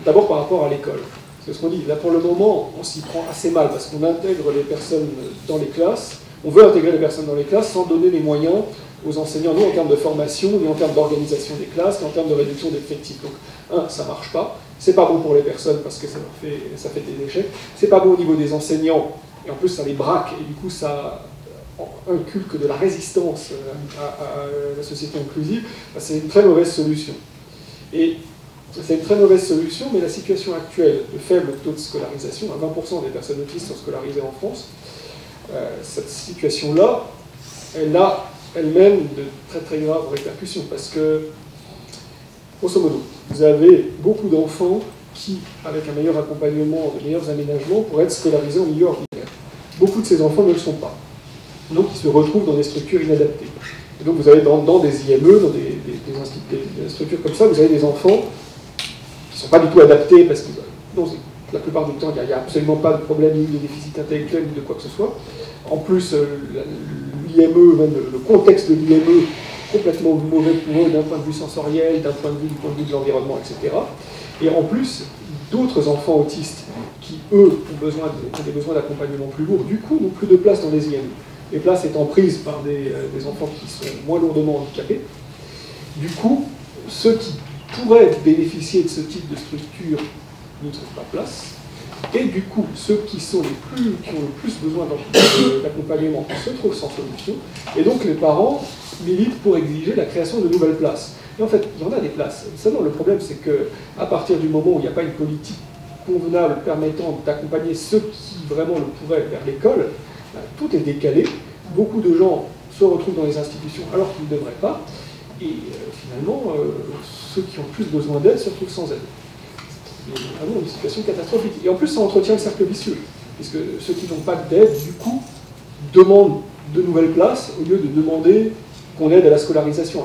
D'abord par rapport à l'école. C'est ce qu'on dit, là pour le moment, on s'y prend assez mal, parce qu'on intègre les personnes dans les classes, on veut intégrer les personnes dans les classes sans donner les moyens aux enseignants, ni en termes de formation, ni en termes d'organisation des classes, ni en termes de réduction d'effectifs. Donc, ça marche pas. C'est pas bon pour les personnes parce que ça fait des échecs. C'est pas bon au niveau des enseignants, et en plus ça les braque, et du coup ça inculque de la résistance à la société inclusive. C'est une très mauvaise solution. Et c'est une très mauvaise solution, mais la situation actuelle de faible taux de scolarisation, à 20% des personnes autistes sont scolarisées en France, cette situation-là, elle a elle-même de très très graves répercussions, parce que, grosso modo, vous avez beaucoup d'enfants qui, avec un meilleur accompagnement, de meilleurs aménagements, pourraient être scolarisés en milieu ordinaire. Beaucoup de ces enfants ne le sont pas. Donc ils se retrouvent dans des structures inadaptées. Et donc vous avez dans des IME, dans des structures comme ça, vous avez des enfants qui ne sont pas du tout adaptés, parce que la plupart du temps, il n'y a absolument pas de problème ni de déficit intellectuel ni de quoi que ce soit. En plus, l'IME, même le contexte de l'IME, complètement mauvais pour eux d'un point de vue sensoriel, d'un point de vue de l'environnement, etc. Et en plus, d'autres enfants autistes qui, eux, ont des besoins d'accompagnement plus lourds, du coup, n'ont plus de place dans les IME. Les places étant prises par des enfants qui sont moins lourdement handicapés. Du coup, ceux qui pourraient bénéficier de ce type de structure ne trouvent pas place. Et du coup, ceux qui ont le plus besoin d'accompagnement se trouvent sans solution. Et donc les parents militent pour exiger la création de nouvelles places. Et en fait, il y en a des places. Seulement, le problème, c'est qu'à partir du moment où il n'y a pas une politique convenable permettant d'accompagner ceux qui vraiment le pourraient vers l'école, tout est décalé. Beaucoup de gens se retrouvent dans les institutions alors qu'ils ne devraient pas. Et finalement, ceux qui ont plus besoin d'aide se retrouvent sans aide. C'est vraiment une situation catastrophique. Et en plus, ça entretient le cercle vicieux, puisque ceux qui n'ont pas d'aide, du coup, demandent de nouvelles places au lieu de demander qu'on aide à la scolarisation.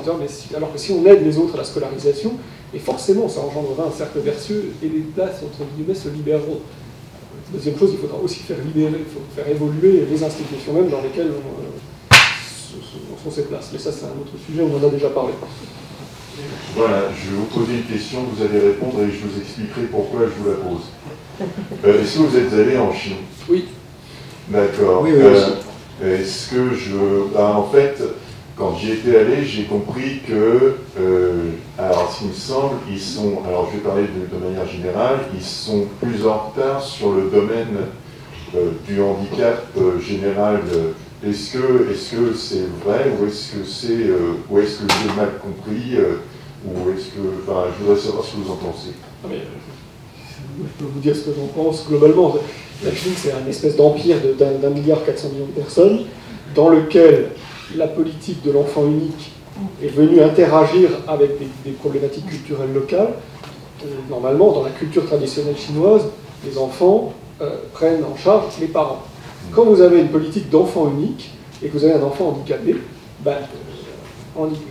Alors que si on aide les autres à la scolarisation, et forcément, ça engendrera un cercle vertueux et les places, entre guillemets, se libéreront. Deuxième chose, il faudra aussi faire évoluer les institutions même dans lesquelles sont ces places. Mais ça, c'est un autre sujet, on en a déjà parlé. Voilà, je vais vous poser une question, vous allez répondre et je vous expliquerai pourquoi je vous la pose. Est-ce que vous êtes allé en Chine? Oui. D'accord. Oui, Est-ce que en fait, quand j'y étais allé, j'ai compris que, alors ce qui me semble, alors je vais parler de manière générale, ils sont plus en retard sur le domaine du handicap général. Est-ce que c'est vrai ou est-ce que j'ai mal compris ou est-ce que, je voudrais savoir ce que vous en pensez. Je peux vous dire ce que j'en pense globalement. La Chine, c'est un espèce d'empire d'1,4 milliard de personnes dans lequel la politique de l'enfant unique est venue interagir avec des problématiques culturelles locales. Normalement, dans la culture traditionnelle chinoise, les enfants prennent en charge les parents. Quand vous avez une politique d'enfant unique et que vous avez un enfant handicapé,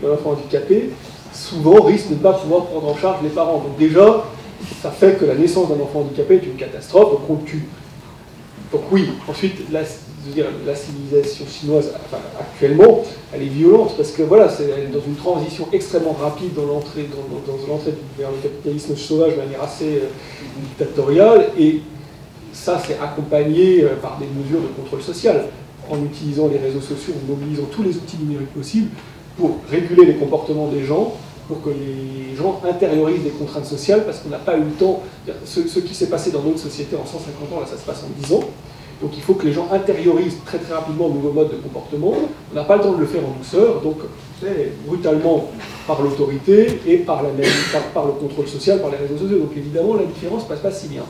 l'enfant handicapé souvent risque de ne pas pouvoir prendre en charge les parents. Donc déjà, ça fait que la naissance d'un enfant handicapé est une catastrophe, donc on le tue. Donc oui, ensuite, la civilisation chinoise, actuellement, elle est violente, parce que voilà, elle est dans une transition extrêmement rapide dans l'entrée vers le capitalisme sauvage de manière assez dictatoriale, et ça, c'est accompagné par des mesures de contrôle social, en utilisant les réseaux sociaux, en mobilisant tous les outils numériques possibles pour réguler les comportements des gens, pour que les gens intériorisent des contraintes sociales, parce qu'on n'a pas eu le temps. Ce qui s'est passé dans d'autres sociétés en 150 ans, là, ça se passe en 10 ans. Donc il faut que les gens intériorisent très très rapidement de nouveaux modes de comportement. On n'a pas le temps de le faire en douceur, donc brutalement par l'autorité et par le contrôle social, par les réseaux sociaux. Donc évidemment, la différence ne passe pas si bien.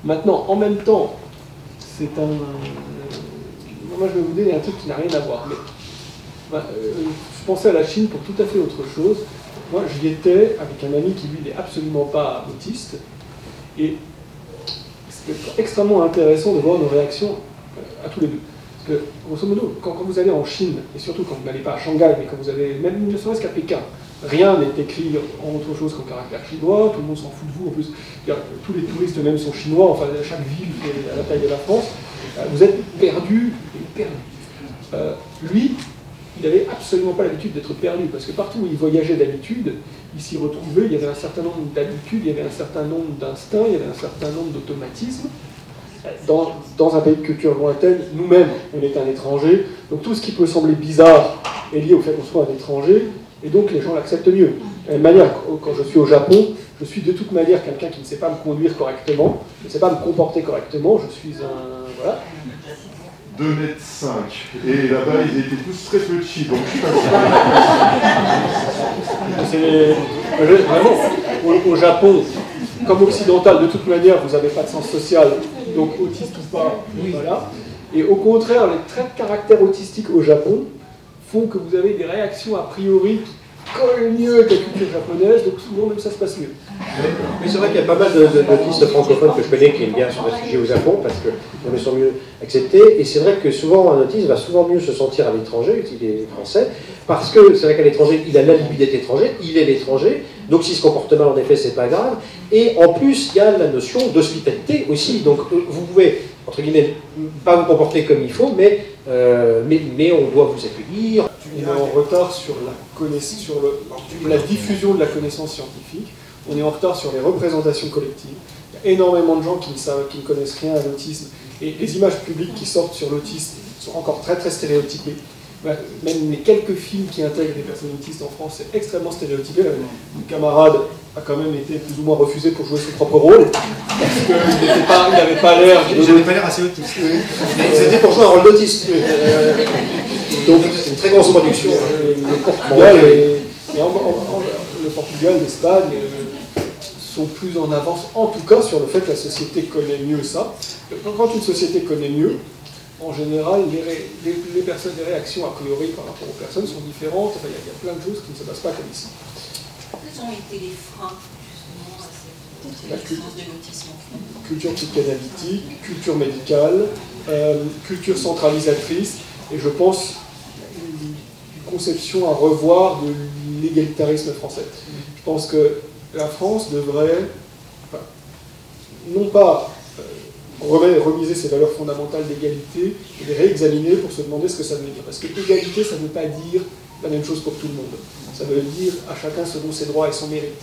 Maintenant, en même temps, c'est un... Moi, je vais vous donner un truc qui n'a rien à voir. Mais, je pensais à la Chine pour tout à fait autre chose. Moi, j'y étais avec un ami qui, lui, n'est absolument pas autiste. Et c'était extrêmement intéressant de voir nos réactions à tous les deux. Parce que, grosso modo, quand vous allez en Chine, et surtout quand vous n'allez pas à Shanghai, mais quand vous allez, même ne serait-ce qu'à Pékin, rien n'est écrit en autre chose qu'en caractère chinois, tout le monde s'en fout de vous, en plus, tous les touristes eux-mêmes sont chinois, enfin, chaque ville est à la taille de la France, vous êtes perdu et perdu. Lui, il n'avait absolument pas l'habitude d'être perdu, parce que partout où il voyageait d'habitude, il s'y retrouvait, il y avait un certain nombre d'habitudes, il y avait un certain nombre d'instincts, il y avait un certain nombre d'automatismes. Dans un pays de culture lointaine, nous-mêmes, on est un étranger, donc tout ce qui peut sembler bizarre est lié au fait qu'on soit un étranger, et donc les gens l'acceptent mieux. De la même manière, quand je suis au Japon, je suis de toute manière quelqu'un qui ne sait pas me conduire correctement, qui ne sait pas me comporter correctement, je suis un... voilà. 2,5 m. Et là-bas, ils étaient tous très petits, donc je suis pas sûr. Vraiment, au Japon, comme occidental, de toute manière, vous n'avez pas de sens social, donc autiste ou pas, voilà. Et au contraire, les traits de caractère autistique au Japon font que vous avez des réactions a priori qui collent mieux avec la culture japonaise, donc souvent même ça se passe mieux. Mais c'est vrai qu'il y a pas mal d'autistes francophones que je connais qui aiment bien se réfugier au Japon parce qu'ils sont mieux acceptés. Et c'est vrai que souvent un autiste va souvent mieux se sentir à l'étranger s'il est français, parce que c'est vrai qu'à l'étranger, il a l'alibi d'être étranger, il est l'étranger, donc s'il se comporte mal en effet, c'est pas grave. Et en plus, il y a la notion d'hospitalité aussi. Donc vous pouvez, entre guillemets, pas vous comporter comme il faut, mais on doit vous accueillir. On est en retard sur la diffusion de la connaissance scientifique. On est en retard sur les représentations collectives. Il y a énormément de gens qui ne connaissent rien à l'autisme. Et les images publiques qui sortent sur l'autisme sont encore très très stéréotypées. Même les quelques films qui intègrent des personnes autistes en France, c'est extrêmement stéréotypé. Mon camarade a quand même été plus ou moins refusé pour jouer son propre rôle, parce qu'il n'avait pas l'air... Il n'avait pas l'air assez autiste. C'était pour jouer un rôle d'autiste. Donc c'est une très grosse production. Le Portugal, l'Espagne sont plus en avance, en tout cas sur le fait que la société connaît mieux ça. Quand une société connaît mieux, en général, les réactions a priori par rapport aux personnes sont différentes. Enfin, il y a plein de choses qui ne se passent pas comme ici. Quels ont été les freins, justement, à cette expérience de l'autisme en France ? Culture psychanalytique, culture médicale, culture centralisatrice, et je pense une conception à revoir de l'égalitarisme français. Je pense que la France devrait, non pas remiser ses valeurs fondamentales d'égalité, et les réexaminer pour se demander ce que ça veut dire. Parce que l'égalité, ça ne veut pas dire la même chose pour tout le monde. Ça veut dire à chacun selon ses droits et son mérite.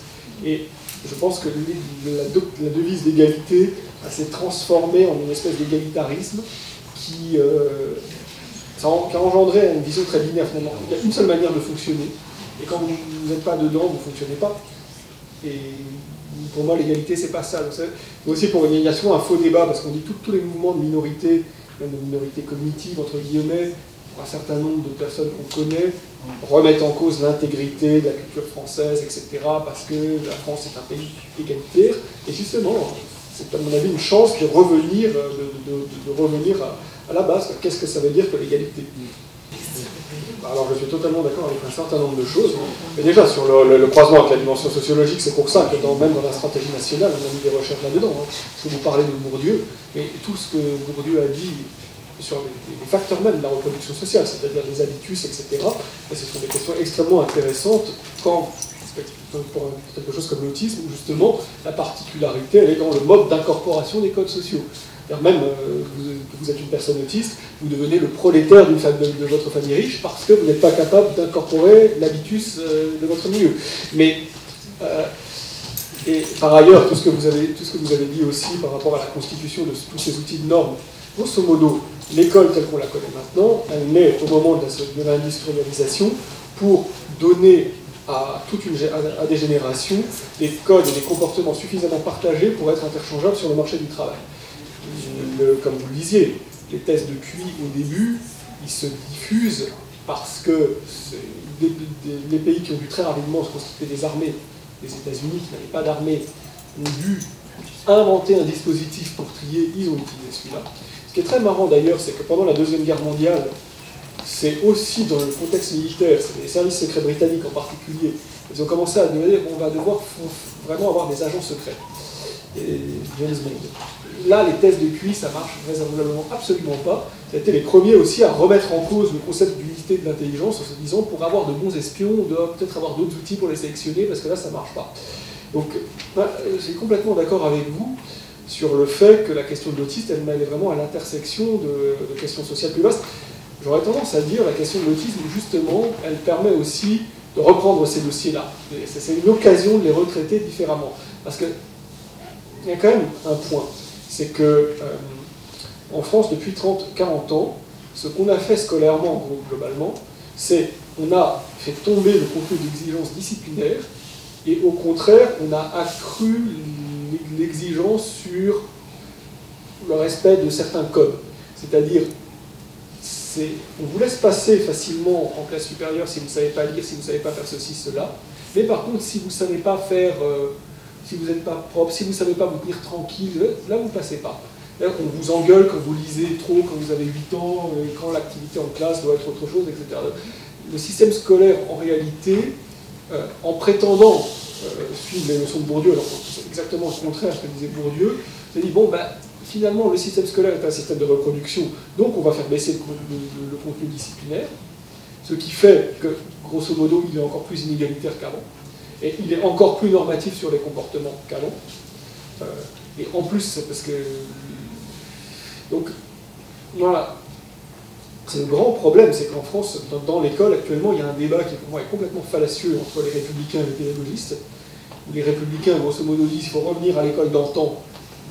Et je pense que la devise d'égalité s'est transformée en une espèce d'égalitarisme qui a engendré une vision très binaire finalement. Il y a une seule manière de fonctionner, et quand vous n'êtes pas dedans, vous ne fonctionnez pas. Et pour moi, l'égalité, c'est pas ça. Mais aussi, il y a souvent un faux débat, parce qu'on dit tous les mouvements de minorité, même de minorité cognitive, entre guillemets, pour un certain nombre de personnes qu'on connaît, remettent en cause l'intégrité de la culture française, etc., parce que la France est un pays égalitaire. Et justement, c'est à mon avis une chance de revenir, de revenir à la base. Qu'est-ce que ça veut dire que l'égalité ? Alors je suis totalement d'accord avec un certain nombre de choses, mais déjà sur le croisement avec la dimension sociologique, c'est pour ça que même dans la stratégie nationale, on a mis des recherches là-dedans. Parce que vous parlez de Bourdieu, mais tout ce que Bourdieu a dit sur les facteurs même de la reproduction sociale, c'est-à-dire les habitus, etc., ce sont des questions extrêmement intéressantes pour quelque chose comme l'autisme, où justement la particularité elle est dans le mode d'incorporation des codes sociaux. Même vous êtes une personne autiste, vous devenez le prolétaire de votre famille riche parce que vous n'êtes pas capable d'incorporer l'habitus de votre milieu. Mais, et par ailleurs, tout ce que vous avez dit aussi par rapport à la constitution de tous ces outils de normes, grosso modo, l'école telle qu'on la connaît maintenant, elle naît au moment de l'industrialisation pour donner à des générations des codes et des comportements suffisamment partagés pour être interchangeables sur le marché du travail. comme vous le disiez, les tests de QI au début, ils se diffusent parce que les pays qui ont dû très rapidement se constituer des armées, les États-Unis qui n'avaient pas d'armée, ont dû inventer un dispositif pour trier, ils ont utilisé celui-là. Ce qui est très marrant d'ailleurs, c'est que pendant la Deuxième Guerre mondiale, c'est aussi dans le contexte militaire, c'est les services secrets britanniques en particulier, ils ont commencé à dire qu'on va devoir vraiment avoir des agents secrets. Et James Bond. Là, les tests de QI, ça marche vraisemblablement absolument pas. C'était les premiers aussi à remettre en cause le concept d'unité de l'intelligence en se disant pour avoir de bons espions, on doit peut-être avoir d'autres outils pour les sélectionner parce que là, ça marche pas. Donc, je suis complètement d'accord avec vous sur le fait que la question de l'autisme, elle est vraiment à l'intersection de questions sociales plus vastes. J'aurais tendance à dire la question de l'autisme, justement, elle permet aussi de reprendre ces dossiers-là. C'est une occasion de les retraiter différemment. Parce que il y a quand même un point, c'est que en France, depuis 30-40 ans, ce qu'on a fait scolairement, globalement, c'est qu'on a fait tomber le contenu d'exigence disciplinaire et au contraire, on a accru l'exigence sur le respect de certains codes. C'est-à-dire, on vous laisse passer facilement en classe supérieure si vous ne savez pas lire, si vous ne savez pas faire ceci, cela, mais par contre, si vous ne savez pas faire... si vous n'êtes pas propre, si vous ne savez pas vous tenir tranquille, là vous ne passez pas. Là, on vous engueule quand vous lisez trop, quand vous avez 8 ans, quand l'activité en classe doit être autre chose, etc. Le système scolaire, en réalité, en prétendant suivre les leçons de Bourdieu, alors c'est exactement le contraire de ce que disait Bourdieu, c'est dit, bon, finalement, le système scolaire est un système de reproduction, donc on va faire baisser le contenu disciplinaire, ce qui fait que, grosso modo, il est encore plus inégalitaire qu'avant. Et il est encore plus normatif sur les comportements qu'avant. Et en plus, c'est parce que... Donc, voilà. C'est le grand problème, c'est qu'en France, dans l'école, actuellement, il y a un débat qui, pour moi, est complètement fallacieux entre les républicains et les pédagogistes. Où les républicains, grosso modo, disent qu'il faut revenir à l'école d'antan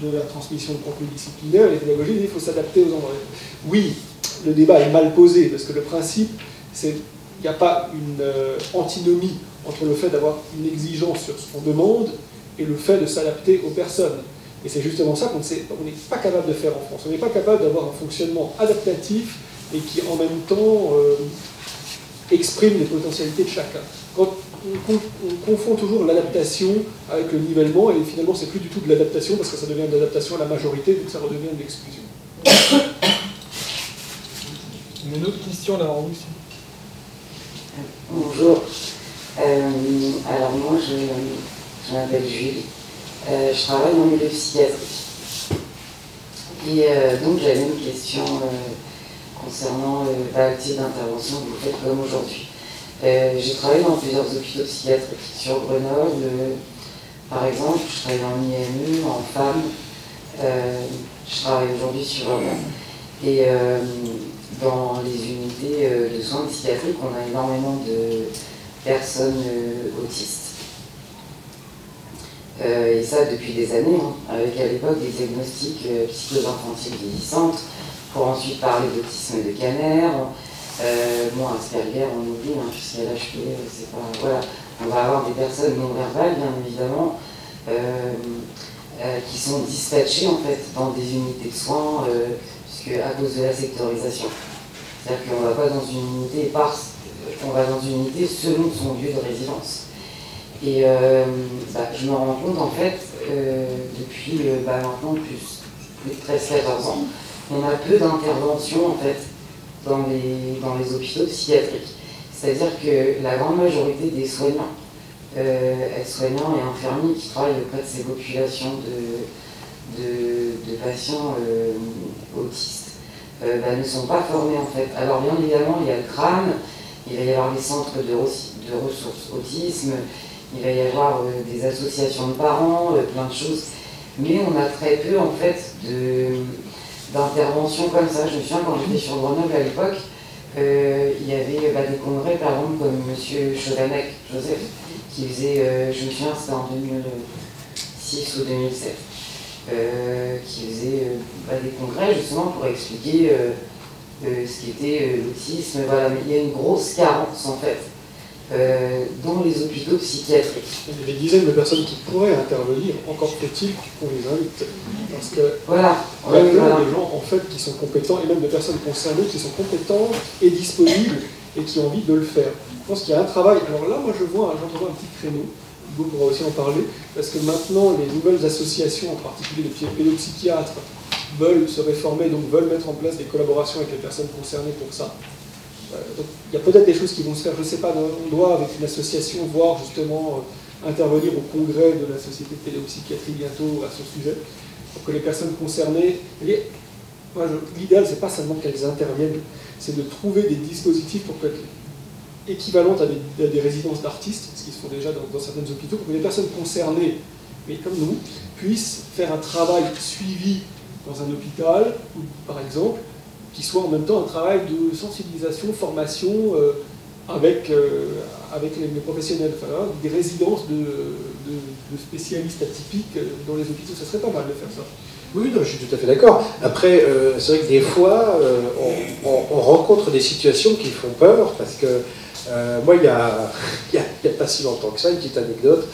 de la transmission de contenu disciplinaire, et les pédagogistes disent qu'il faut s'adapter aux endroits. Oui, le débat est mal posé, parce que le principe, c'est qu'il n'y a pas une antinomie entre le fait d'avoir une exigence sur ce qu'on demande et le fait de s'adapter aux personnes. Et c'est justement ça qu'on n'est pas capable de faire en France. On n'est pas capable d'avoir un fonctionnement adaptatif et qui en même temps exprime les potentialités de chacun. Quand on confond toujours l'adaptation avec le nivellement, et finalement c'est plus du tout de l'adaptation parce que ça devient de l'adaptation à la majorité, donc ça redevient de l'exclusion. Une autre question là en haut ici. Bonjour. Alors moi je m'appelle Julie. Je travaille dans le milieu psychiatrique. Et donc j'avais une question concernant le type d'intervention que vous faites comme aujourd'hui. J'ai travaillé dans plusieurs hôpitaux psychiatriques sur Grenoble. Par exemple, je travaille en IME, en femmes. Je travaille aujourd'hui sur... Et dans les unités de soins psychiatriques, on a énormément de personnes autistes. Et ça depuis des années, avec à l'époque des diagnostics psychoses infantiles vieillissantes, pour ensuite parler d'autisme de Kanner. Bon, Asperger, on oublie, puisqu'à l'HP, c'est pas... Voilà, on va avoir des personnes non verbales, bien évidemment, qui sont dispatchées, en fait, dans des unités de soins, puisque à cause de la sectorisation. C'est-à-dire qu'on ne va pas dans une unité on va dans une unité selon son lieu de résidence. Et je me rends compte, en fait, depuis maintenant plus de 13-14 ans, on a peu d'interventions, en fait, dans les hôpitaux psychiatriques. C'est-à-dire que la grande majorité des soignants, aides-soignants et infirmiers qui travaillent auprès de ces populations de patients autistes ne sont pas formés, en fait. Alors bien évidemment, il y a le CRAM, il va y avoir des centres de ressources autisme, il va y avoir des associations de parents, plein de choses, mais on a très peu, en fait, d'interventions comme ça. Je me souviens, quand j'étais sur Grenoble à l'époque, il y avait des congrès, par exemple, comme M. Chovanec, Joseph, qui faisait, je me souviens, c'était en 2006 ou 2007, qui faisait des congrès, justement, pour expliquer ce qu'était l'autisme. Voilà, mais il y a une grosse carence, en fait, dans les hôpitaux psychiatriques. Il y a des dizaines de personnes qui pourraient intervenir, encore faut-il qu'on les invite. Parce que voilà. il y a plein de gens en fait, qui sont compétents, et même de personnes concernées qui sont compétentes et disponibles et qui ont envie de le faire. Je pense qu'il y a un travail. Alors là, moi j'entrevois un petit créneau. Hugo pourra aussi en parler, parce que maintenant les nouvelles associations, en particulier les pédopsychiatres, veulent se réformer, donc veulent mettre en place des collaborations avec les personnes concernées pour ça. Donc, il y a peut-être des choses qui vont se faire, je ne sais pas, on doit avec une association voir justement intervenir au congrès de la société de pédopsychiatrie bientôt à ce sujet, pour que les personnes concernées, l'idéal c'est pas seulement qu'elles interviennent, c'est de trouver des dispositifs pour être équivalentes à des résidences d'artistes, ce qui se font déjà dans certains hôpitaux, pour que les personnes concernées, mais comme nous, puissent faire un travail suivi dans un hôpital, par exemple, qui soit en même temps un travail de sensibilisation, formation avec les professionnels, enfin, des résidences de spécialistes atypiques dans les hôpitaux. Ça serait pas mal de faire ça. Oui, non, je suis tout à fait d'accord. Après, c'est vrai que des fois, on rencontre des situations qui font peur, parce que moi, il y a pas si longtemps que ça, une petite anecdote,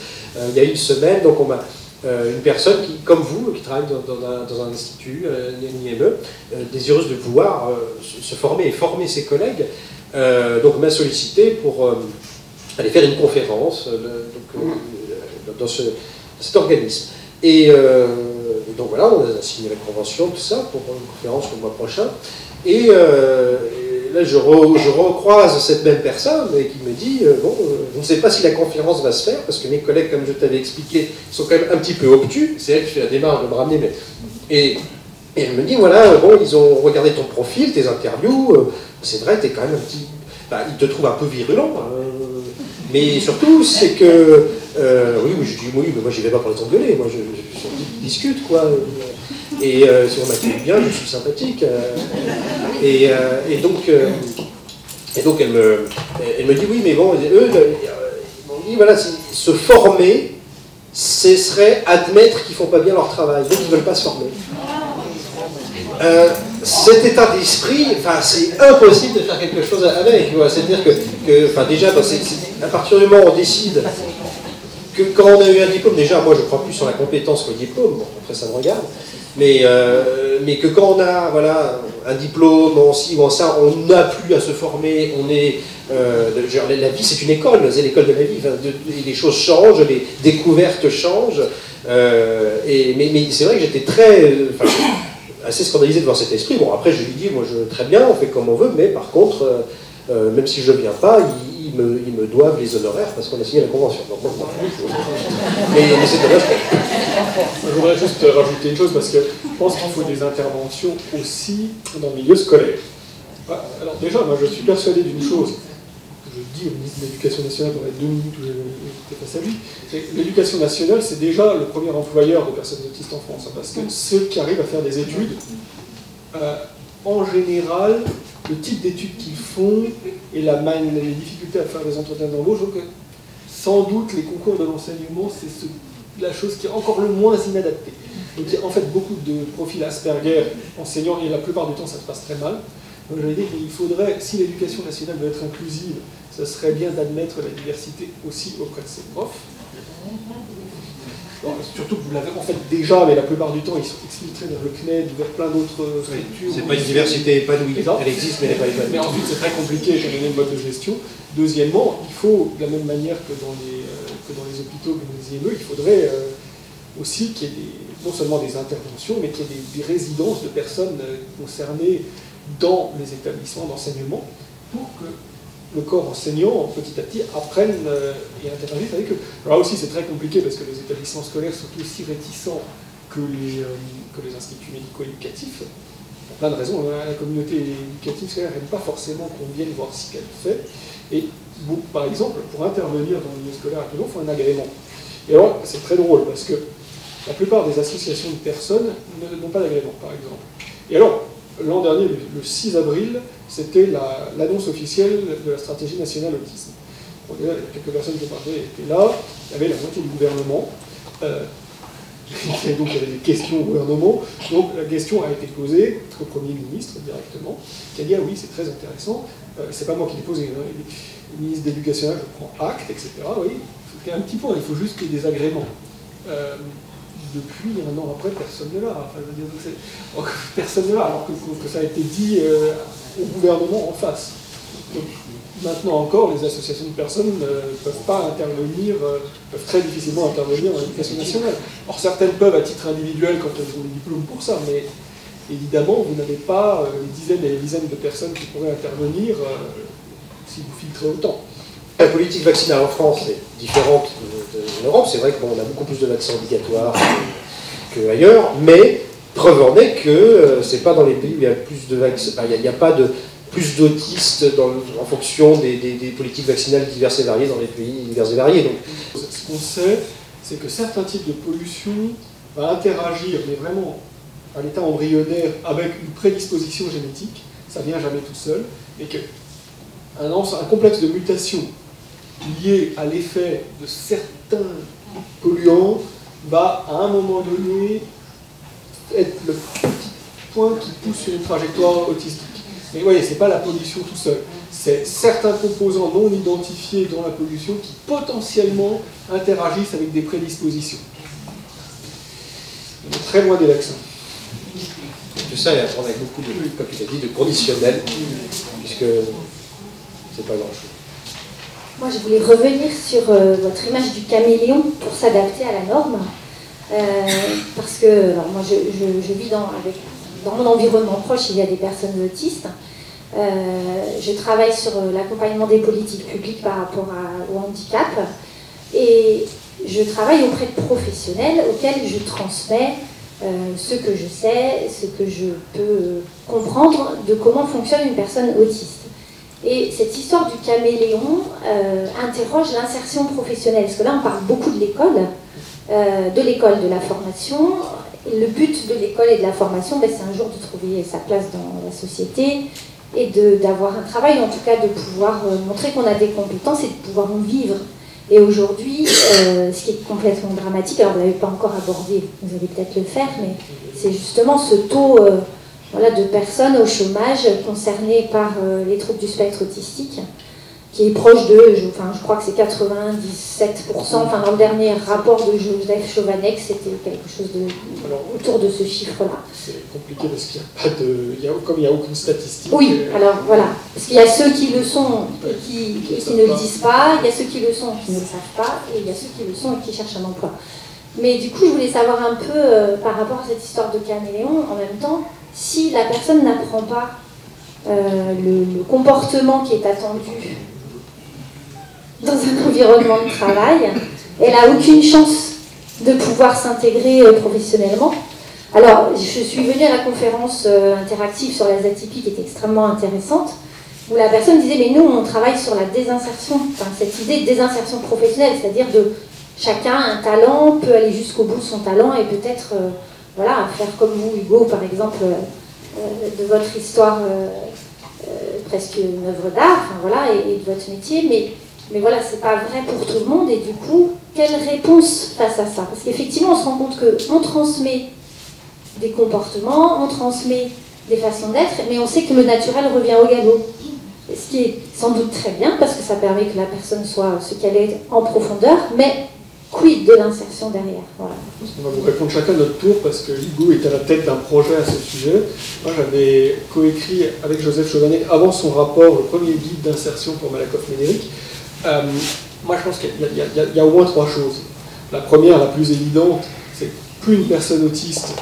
il y a une semaine, donc on m'a... une personne qui, comme vous, qui travaille dans un institut, une IME, désireuse de pouvoir se former et former ses collègues, donc m'a sollicité pour aller faire une conférence dans cet organisme. Et donc voilà, on a signé la convention, tout ça, pour une conférence le mois prochain. Et là, je recroise cette même personne et qui me dit bon, je ne sais pas si la conférence va se faire, parce que mes collègues, comme je t'avais expliqué, sont quand même un petit peu obtus. C'est elle qui fait la démarche de me ramener. Et elle me dit voilà, bon, ils ont regardé ton profil, tes interviews, c'est vrai, t'es quand même un petit. Enfin, ils te trouvent un peu virulent. Mais surtout, c'est que. Oui, je dis oui, mais moi, j'y vais pas pour les engueuler. Moi, je discute, quoi. Et si on m'accueille bien, je suis sympathique. Et donc elle me dit oui, mais bon, eux, ils m'ont dit voilà, se former, ce serait admettre qu'ils font pas bien leur travail, donc ils veulent pas se former. Cet état d'esprit, enfin, c'est impossible de faire quelque chose avec. C'est-à-dire que enfin, déjà, à partir du moment où on décide que quand on a eu un diplôme, déjà, moi, je crois plus sur la compétence qu'au diplôme. Bon, après, ça me regarde. Mais que quand on a voilà, un diplôme, ou en ça, on n'a plus à se former, on est... la vie, c'est une école, c'est l'école de la vie. Enfin, les choses changent, les découvertes changent. Mais c'est vrai que j'étais assez scandalisé de voir cet esprit. Bon, après, je lui dis, moi, très bien, on fait comme on veut, mais par contre, même si je ne viens pas, ils me doivent les honoraires parce qu'on a signé la convention. Donc, mais c'est dommage. Je voudrais juste rajouter une chose, parce que je pense qu'il faut des interventions aussi dans le milieu scolaire. Alors déjà, moi je suis persuadé d'une chose, que je dis au ministre de l'Éducation nationale dans les 2 minutes où j'étais face à lui, c'est que l'éducation nationale, c'est déjà le premier employeur de personnes autistes en France, parce que ceux qui arrivent à faire des études, en général, le type d'études qu'ils font et les difficultés à faire des entretiens d'embauche, donc sans doute les concours de l'enseignement, c'est la chose qui est encore le moins inadaptée. Donc il y a en fait beaucoup de profils Asperger enseignants, et la plupart du temps ça se passe très mal. Donc j'avais dit qu'il faudrait, si l'éducation nationale veut être inclusive, ce serait bien d'admettre la diversité aussi auprès de ses profs. Alors, surtout que vous l'avez en fait déjà, mais la plupart du temps ils sont exfiltrés vers le CNED, vers plein d'autres structures. C'est pas une diversité épanouie, elle existe mais elle n'est pas épanouie. Mais ensuite c'est très compliqué étant donné le mode de gestion. Deuxièmement, il faut, de la même manière que dans les hôpitaux, que dans les IME, il faudrait aussi qu'il y ait non seulement des interventions, mais qu'il y ait des résidences de personnes concernées dans les établissements d'enseignement pour que le corps enseignant, petit à petit, apprenne et interagisse avec eux. Alors là aussi, c'est très compliqué parce que les établissements scolaires sont aussi réticents que les instituts médico-éducatifs. Pour plein de raisons, la communauté éducative scolaire n'aime pas forcément qu'on vienne voir ce qu'elle fait. Et par exemple, pour intervenir dans le milieu scolaire actuellement, il faut un agrément. Et alors, c'est très drôle parce que la plupart des associations de personnes n'ont pas d'agrément, par exemple. Et alors, l'an dernier, le 6 avril, c'était l'annonce officielle de la stratégie nationale autisme. Donc, il y a quelques personnes qui ont parlé étaient là, il y avait la moitié du gouvernement. Et donc il y avait des questions au gouvernement. Donc la question a été posée au Premier ministre directement, qui a dit ah oui, c'est très intéressant. C'est pas moi qui l'ai posé, hein. Le ministre de l'Éducation nationale, je prends acte, etc. Oui, il y a un petit point, il faut juste qu'il y ait des agréments. Depuis un an après, personne n'est là. Enfin, je veux dire, personne n'est là, alors que ça a été dit au gouvernement en face. Donc, maintenant encore, les associations de personnes ne peuvent pas intervenir, peuvent très difficilement intervenir dans l'éducation nationale. Or, certaines peuvent à titre individuel quand elles ont des diplômes pour ça, mais évidemment, vous n'avez pas les dizaines et les dizaines de personnes qui pourraient intervenir si vous filtrez autant. La politique vaccinale en France est différente de l'Europe. C'est vrai qu'on a beaucoup plus de vaccins obligatoires qu'ailleurs, mais preuve en est que c'est pas dans les pays où il y a plus de vaccins, il n'y a pas de plus d'autistes en fonction des politiques vaccinales diverses et variées dans les pays divers et variés. Donc. Ce qu'on sait, c'est que certains types de pollution vont interagir, mais vraiment à l'état embryonnaire, avec une prédisposition génétique, ça vient jamais tout seul, et qu'un complexe de mutation lié à l'effet de certains polluants va à un moment donné être le petit point qui pousse sur une trajectoire autistique. Mais vous voyez, ce n'est pas la pollution tout seul, c'est certains composants non identifiés dans la pollution qui potentiellement interagissent avec des prédispositions. On est très loin des vaccins. Tout ça est à prendre avec beaucoup de, comme tu l'as dit, de conditionnel, puisque c'est pas grand-chose. Moi, je voulais revenir sur votre image du caméléon pour s'adapter à la norme. Parce que alors moi, je vis dans mon environnement proche, il y a des personnes autistes. Je travaille sur l'accompagnement des politiques publiques par rapport au handicap. Et je travaille auprès de professionnels auxquels je transmets ce que je sais, ce que je peux comprendre de comment fonctionne une personne autiste. Et cette histoire du caméléon interroge l'insertion professionnelle, parce que là on parle beaucoup de l'école, de la formation. Et le but de l'école et de la formation, c'est un jour de trouver sa place dans la société et d'avoir un travail, en tout cas de pouvoir montrer qu'on a des compétences et de pouvoir en vivre. Et aujourd'hui, ce qui est complètement dramatique, alors vous ne l'avez pas encore abordé, vous allez peut-être le faire, mais c'est justement ce taux de personnes au chômage concernées par les troubles du spectre autistique, qui est proche de, je crois que c'est 97%, dans le dernier rapport de Joseph Chovanec, c'était quelque chose autour de ce chiffre-là. C'est compliqué parce qu'il n'y a pas comme il n'y a aucune statistique. Oui, alors voilà, parce qu'il y a ceux qui le sont et qui ne le disent pas, il y a ceux qui le sont et qui ne le savent pas, et il y a ceux qui le sont et qui cherchent un emploi. Mais du coup, je voulais savoir un peu, par rapport à cette histoire de caméléon, en même temps, si la personne n'apprend pas le comportement qui est attendu dans un environnement de travail, elle n'a aucune chance de pouvoir s'intégrer professionnellement. Alors, je suis venue à la conférence interactive sur les atypiques qui était extrêmement intéressante, où la personne disait, mais nous, on travaille sur la désinsertion, cette idée de désinsertion professionnelle, c'est-à-dire de chacun a un talent, peut aller jusqu'au bout de son talent et peut-être faire comme vous, Hugo, par exemple, de votre histoire presque une œuvre d'art, et de votre métier, mais voilà, c'est pas vrai pour tout le monde, et du coup, quelle réponse face à ça? Parce qu'effectivement, on se rend compte qu'on transmet des comportements, on transmet des façons d'être, mais on sait que le naturel revient au galop. Ce qui est sans doute très bien, parce que ça permet que la personne soit ce qu'elle est en profondeur, mais quid de l'insertion derrière? Voilà. On va vous répondre chacun notre tour, parce que Hugo est à la tête d'un projet à ce sujet. Moi, j'avais coécrit avec Joseph Chovanec, avant son rapport, le premier guide d'insertion pour Malakoff-Médéric. Moi, je pense qu'il y a au moins trois choses. La première, la plus évidente, c'est que plus une personne autiste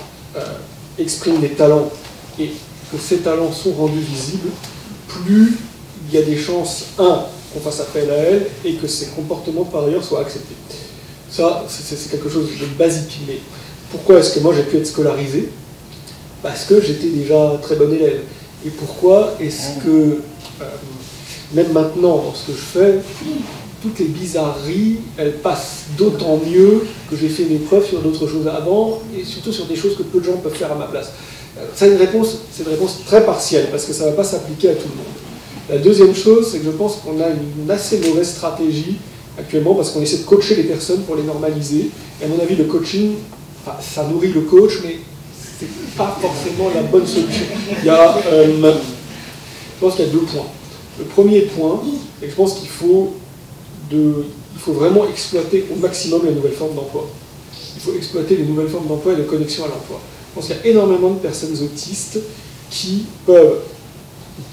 exprime des talents et que ces talents sont rendus visibles, plus il y a des chances, qu'on fasse appel à elle et que ses comportements par ailleurs soient acceptés. Ça, c'est quelque chose de basique. Mais pourquoi est-ce que moi j'ai pu être scolarisé? Parce que j'étais déjà très bon élève. Et pourquoi est-ce que, même maintenant, dans ce que je fais, toutes les bizarreries, elles passent d'autant mieux que j'ai fait mes preuves sur d'autres choses avant, et surtout sur des choses que peu de gens peuvent faire à ma place. C'est une réponse très partielle, parce que ça ne va pas s'appliquer à tout le monde. La deuxième chose, c'est que je pense qu'on a une assez mauvaise stratégie actuellement, parce qu'on essaie de coacher les personnes pour les normaliser. Et à mon avis, le coaching enfin, ça nourrit le coach, mais c'est pas forcément la bonne solution. Je pense qu'il y a 2 points. Le premier point, c'est que je pense qu'il faut vraiment exploiter au maximum les nouvelles formes d'emploi. Il faut exploiter les nouvelles formes d'emploi et de connexion à l'emploi. Je pense qu'il y a énormément de personnes autistes qui peuvent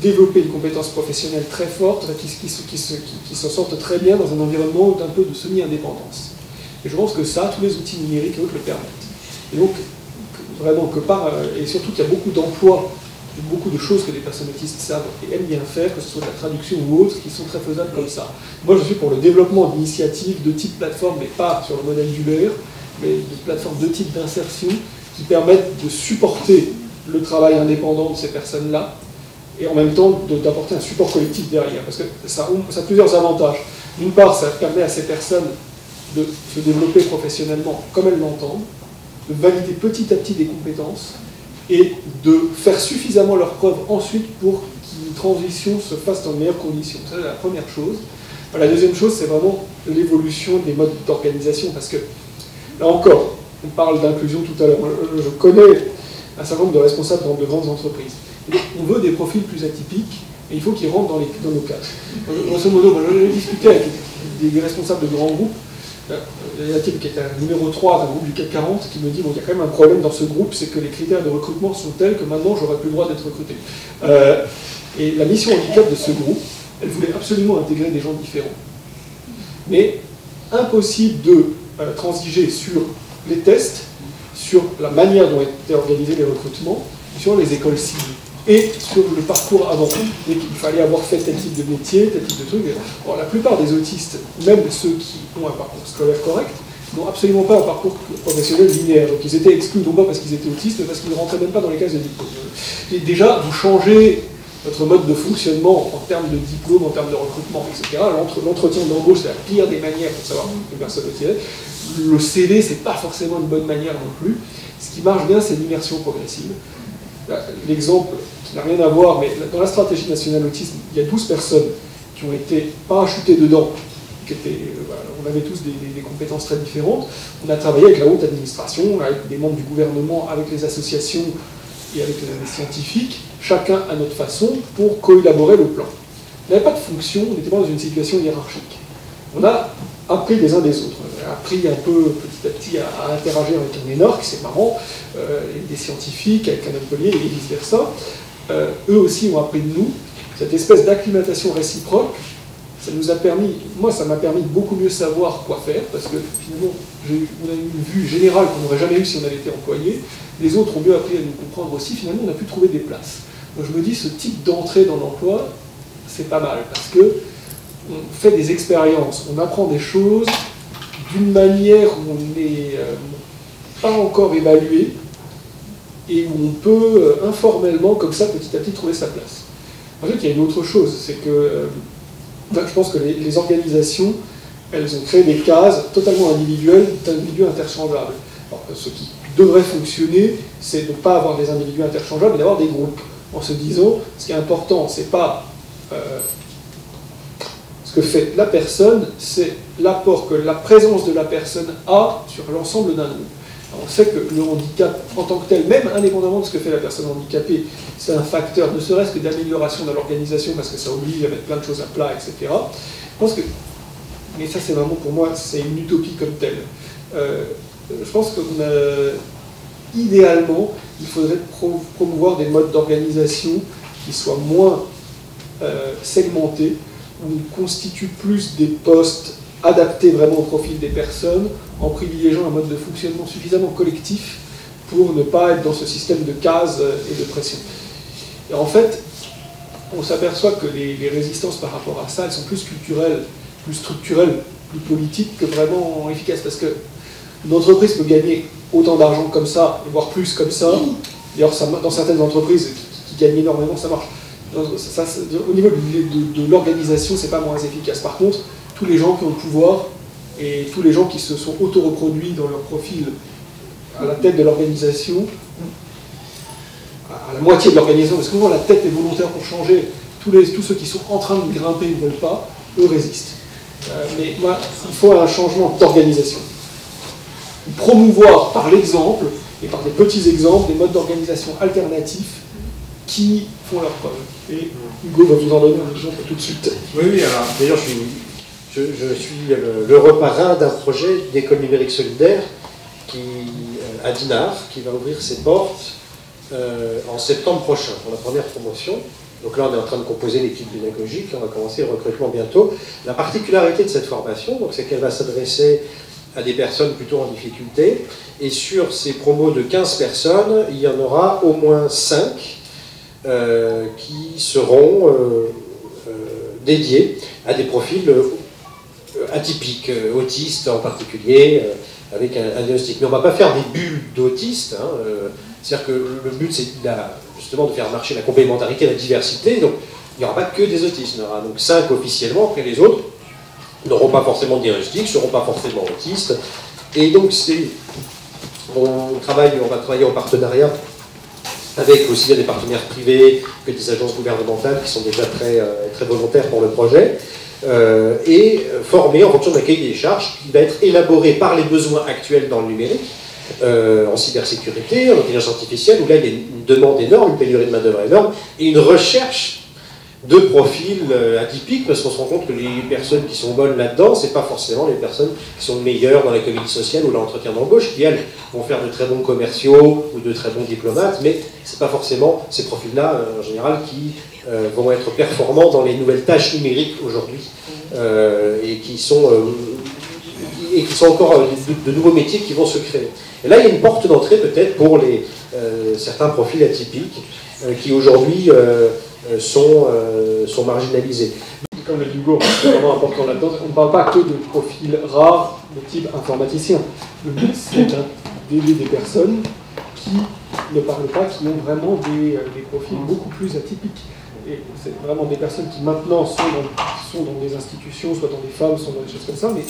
développer une compétence professionnelle très forte, qui se sentent très bien dans un environnement d'un peu de semi-indépendance. Et je pense que ça, tous les outils numériques et autres le permettent. Et donc, vraiment, et surtout qu'il y a beaucoup d'emplois, beaucoup de choses que les personnes autistes savent et aiment bien faire, que ce soit de la traduction ou autre, qui sont très faisables comme ça. Moi, je suis pour le développement d'initiatives de type plateforme, mais pas sur le modèle d'Uber, mais de plateformes de type d'insertion qui permettent de supporter le travail indépendant de ces personnes-là et en même temps d'apporter un support collectif derrière. Parce que ça a plusieurs avantages. D'une part, ça permet à ces personnes de se développer professionnellement comme elles l'entendent, de valider petit à petit des compétences et de faire suffisamment leurs preuves ensuite pour qu'une transition se fasse dans de meilleures conditions. Ça, c'est la première chose. La deuxième chose, c'est vraiment l'évolution des modes d'organisation, parce que, là encore, on parle d'inclusion tout à l'heure. Je connais un certain nombre de responsables dans de grandes entreprises. On veut des profils plus atypiques, et il faut qu'ils rentrent dans nos cases. Grosso modo, j'ai discuté avec des responsables de grands groupes. Il y a un type qui est un numéro 3 d'un groupe du CAC 40 qui me dit, bon, il y a quand même un problème dans ce groupe, c'est que les critères de recrutement sont tels que maintenant, j'aurais plus le droit d'être recruté. Et la mission handicap de ce groupe, elle voulait absolument intégrer des gens différents. Mais impossible de transiger sur les tests, sur la manière dont étaient organisés les recrutements, sur les écoles cibles et sur le parcours avant. Et qu'il fallait avoir fait tel type de métier, tel type de truc. Bon, la plupart des autistes, même ceux qui ont un parcours scolaire correct, n'ont absolument pas un parcours professionnel linéaire. Donc ils étaient exclus, non pas parce qu'ils étaient autistes, mais parce qu'ils ne rentraient même pas dans les cases de diplôme. Et déjà, vous changez votre mode de fonctionnement en termes de diplôme, en termes de recrutement, etc. L'entretien d'embauche, c'est la pire des manières pour savoir une personne autistique. Le CV, c'est pas forcément une bonne manière non plus. Ce qui marche bien, c'est l'immersion progressive. L'exemple qui n'a rien à voir, mais dans la stratégie nationale autisme, il y a 12 personnes qui ont été parachutées dedans, on avait tous des compétences très différentes. On a travaillé avec la haute administration, avec des membres du gouvernement, avec les associations et avec les scientifiques, chacun à notre façon, pour coélaborer le plan. On n'avait pas de fonction, on n'était pas dans une situation hiérarchique. On a appris des uns des autres. On a appris un peu petit à petit à interagir avec un énorque, c'est marrant, des scientifiques, avec un atelier et vice-versa. Eux aussi ont appris de nous. Cette espèce d'acclimatation réciproque, ça nous a permis, moi ça m'a permis de beaucoup mieux savoir quoi faire, parce que finalement on a eu une vue générale qu'on n'aurait jamais eue si on avait été employé. Les autres ont mieux appris à nous comprendre aussi, finalement on a pu trouver des places. Donc je me dis, ce type d'entrée dans l'emploi, c'est pas mal, parce que on fait des expériences, on apprend des choses d'une manière où on n'est pas encore évalué, et où on peut informellement, comme ça, petit à petit, trouver sa place. Ensuite, il y a une autre chose, c'est que je pense que les organisations, elles ont créé des cases totalement individuelles, d'individus interchangeables. Alors, ce qui devrait fonctionner, c'est de ne pas avoir des individus interchangeables, mais d'avoir des groupes. En se disant, ce qui est important, c'est pas ce que fait la personne, c'est l'apport que la présence de la personne a sur l'ensemble d'un groupe. Alors, on sait que le handicap, en tant que tel, même indépendamment de ce que fait la personne handicapée, c'est un facteur, ne serait-ce que d'amélioration de l'organisation, parce que ça oblige à mettre plein de choses à plat, etc. Je pense que, mais ça c'est vraiment pour moi, c'est une utopie comme telle. Je pense que idéalement, il faudrait promouvoir des modes d'organisation qui soient moins segmentés, où on constitue plus des postes adaptés vraiment au profil des personnes, en privilégiant un mode de fonctionnement suffisamment collectif pour ne pas être dans ce système de cases et de pression. Et en fait, on s'aperçoit que les résistances par rapport à ça, elles sont plus culturelles, plus structurelles, plus politiques que vraiment efficaces. Parce qu'une entreprise peut gagner autant d'argent comme ça, voire plus comme ça. D'ailleurs, dans certaines entreprises qui gagnent énormément, ça marche. Au niveau de l'organisation, c'est pas moins efficace. Par contre, tous les gens qui ont le pouvoir et tous les gens qui se sont auto-reproduits dans leur profil à la tête de l'organisation, à la moitié de l'organisation, parce que souvent la tête est volontaire pour changer, tous ceux qui sont en train de grimper ne veulent pas, eux résistent. Mais moi, il faut un changement d'organisation. promouvoir par l'exemple et par des petits exemples des modes d'organisation alternatifs qui font leur preuve. Et Hugo va vous en donner un exemple tout de suite. Oui, alors d'ailleurs je suis l'heureux parrain d'un projet d'école numérique solidaire à Dinard, qui va ouvrir ses portes en septembre prochain pour la première promotion. Donc là, on est en train de composer l'équipe pédagogique, on va commencer le recrutement bientôt. La particularité de cette formation, c'est qu'elle va s'adresser à des personnes plutôt en difficulté, et sur ces promos de 15 personnes, il y en aura au moins 5 qui seront dédiés à des profils atypiques, autistes en particulier, avec un diagnostic. Mais on ne va pas faire des bulles d'autistes, hein, c'est-à-dire que le but c'est justement de faire marcher la complémentarité, la diversité, donc il n'y aura pas que des autistes, il y en aura donc 5 officiellement, après les autres n'auront pas forcément de diagnostic, ne seront pas forcément autistes, et donc on va travailler en partenariat avec aussi bien des partenaires privés que des agences gouvernementales qui sont déjà très, très volontaires pour le projet, et formé en fonction d'un cahier des charges qui va être élaboré par les besoins actuels dans le numérique, en cybersécurité, en intelligence artificielle, où là il y a une demande énorme, une pénurie de main-d'œuvre énorme, et une recherche de profils atypiques, parce qu'on se rend compte que les personnes qui sont bonnes là-dedans, c'est pas forcément les personnes qui sont meilleures dans la comédie sociale ou l'entretien d'embauche, qui elles vont faire de très bons commerciaux ou de très bons diplomates, mais c'est pas forcément ces profils-là en général qui vont être performants dans les nouvelles tâches numériques aujourd'hui, et qui sont encore de nouveaux métiers qui vont se créer. Et là, il y a une porte d'entrée peut-être pour certains profils atypiques qui aujourd'hui sont marginalisés. Comme le dit Hugo, c'est vraiment important là-dedans, on ne parle pas que de profils rares de type informaticien. Le but, c'est d'aider des personnes qui ne parlent pas, qui ont vraiment des profils beaucoup plus atypiques. Et c'est vraiment des personnes qui maintenant sont dans des institutions, soit dans des femmes, soit dans des choses comme ça, mais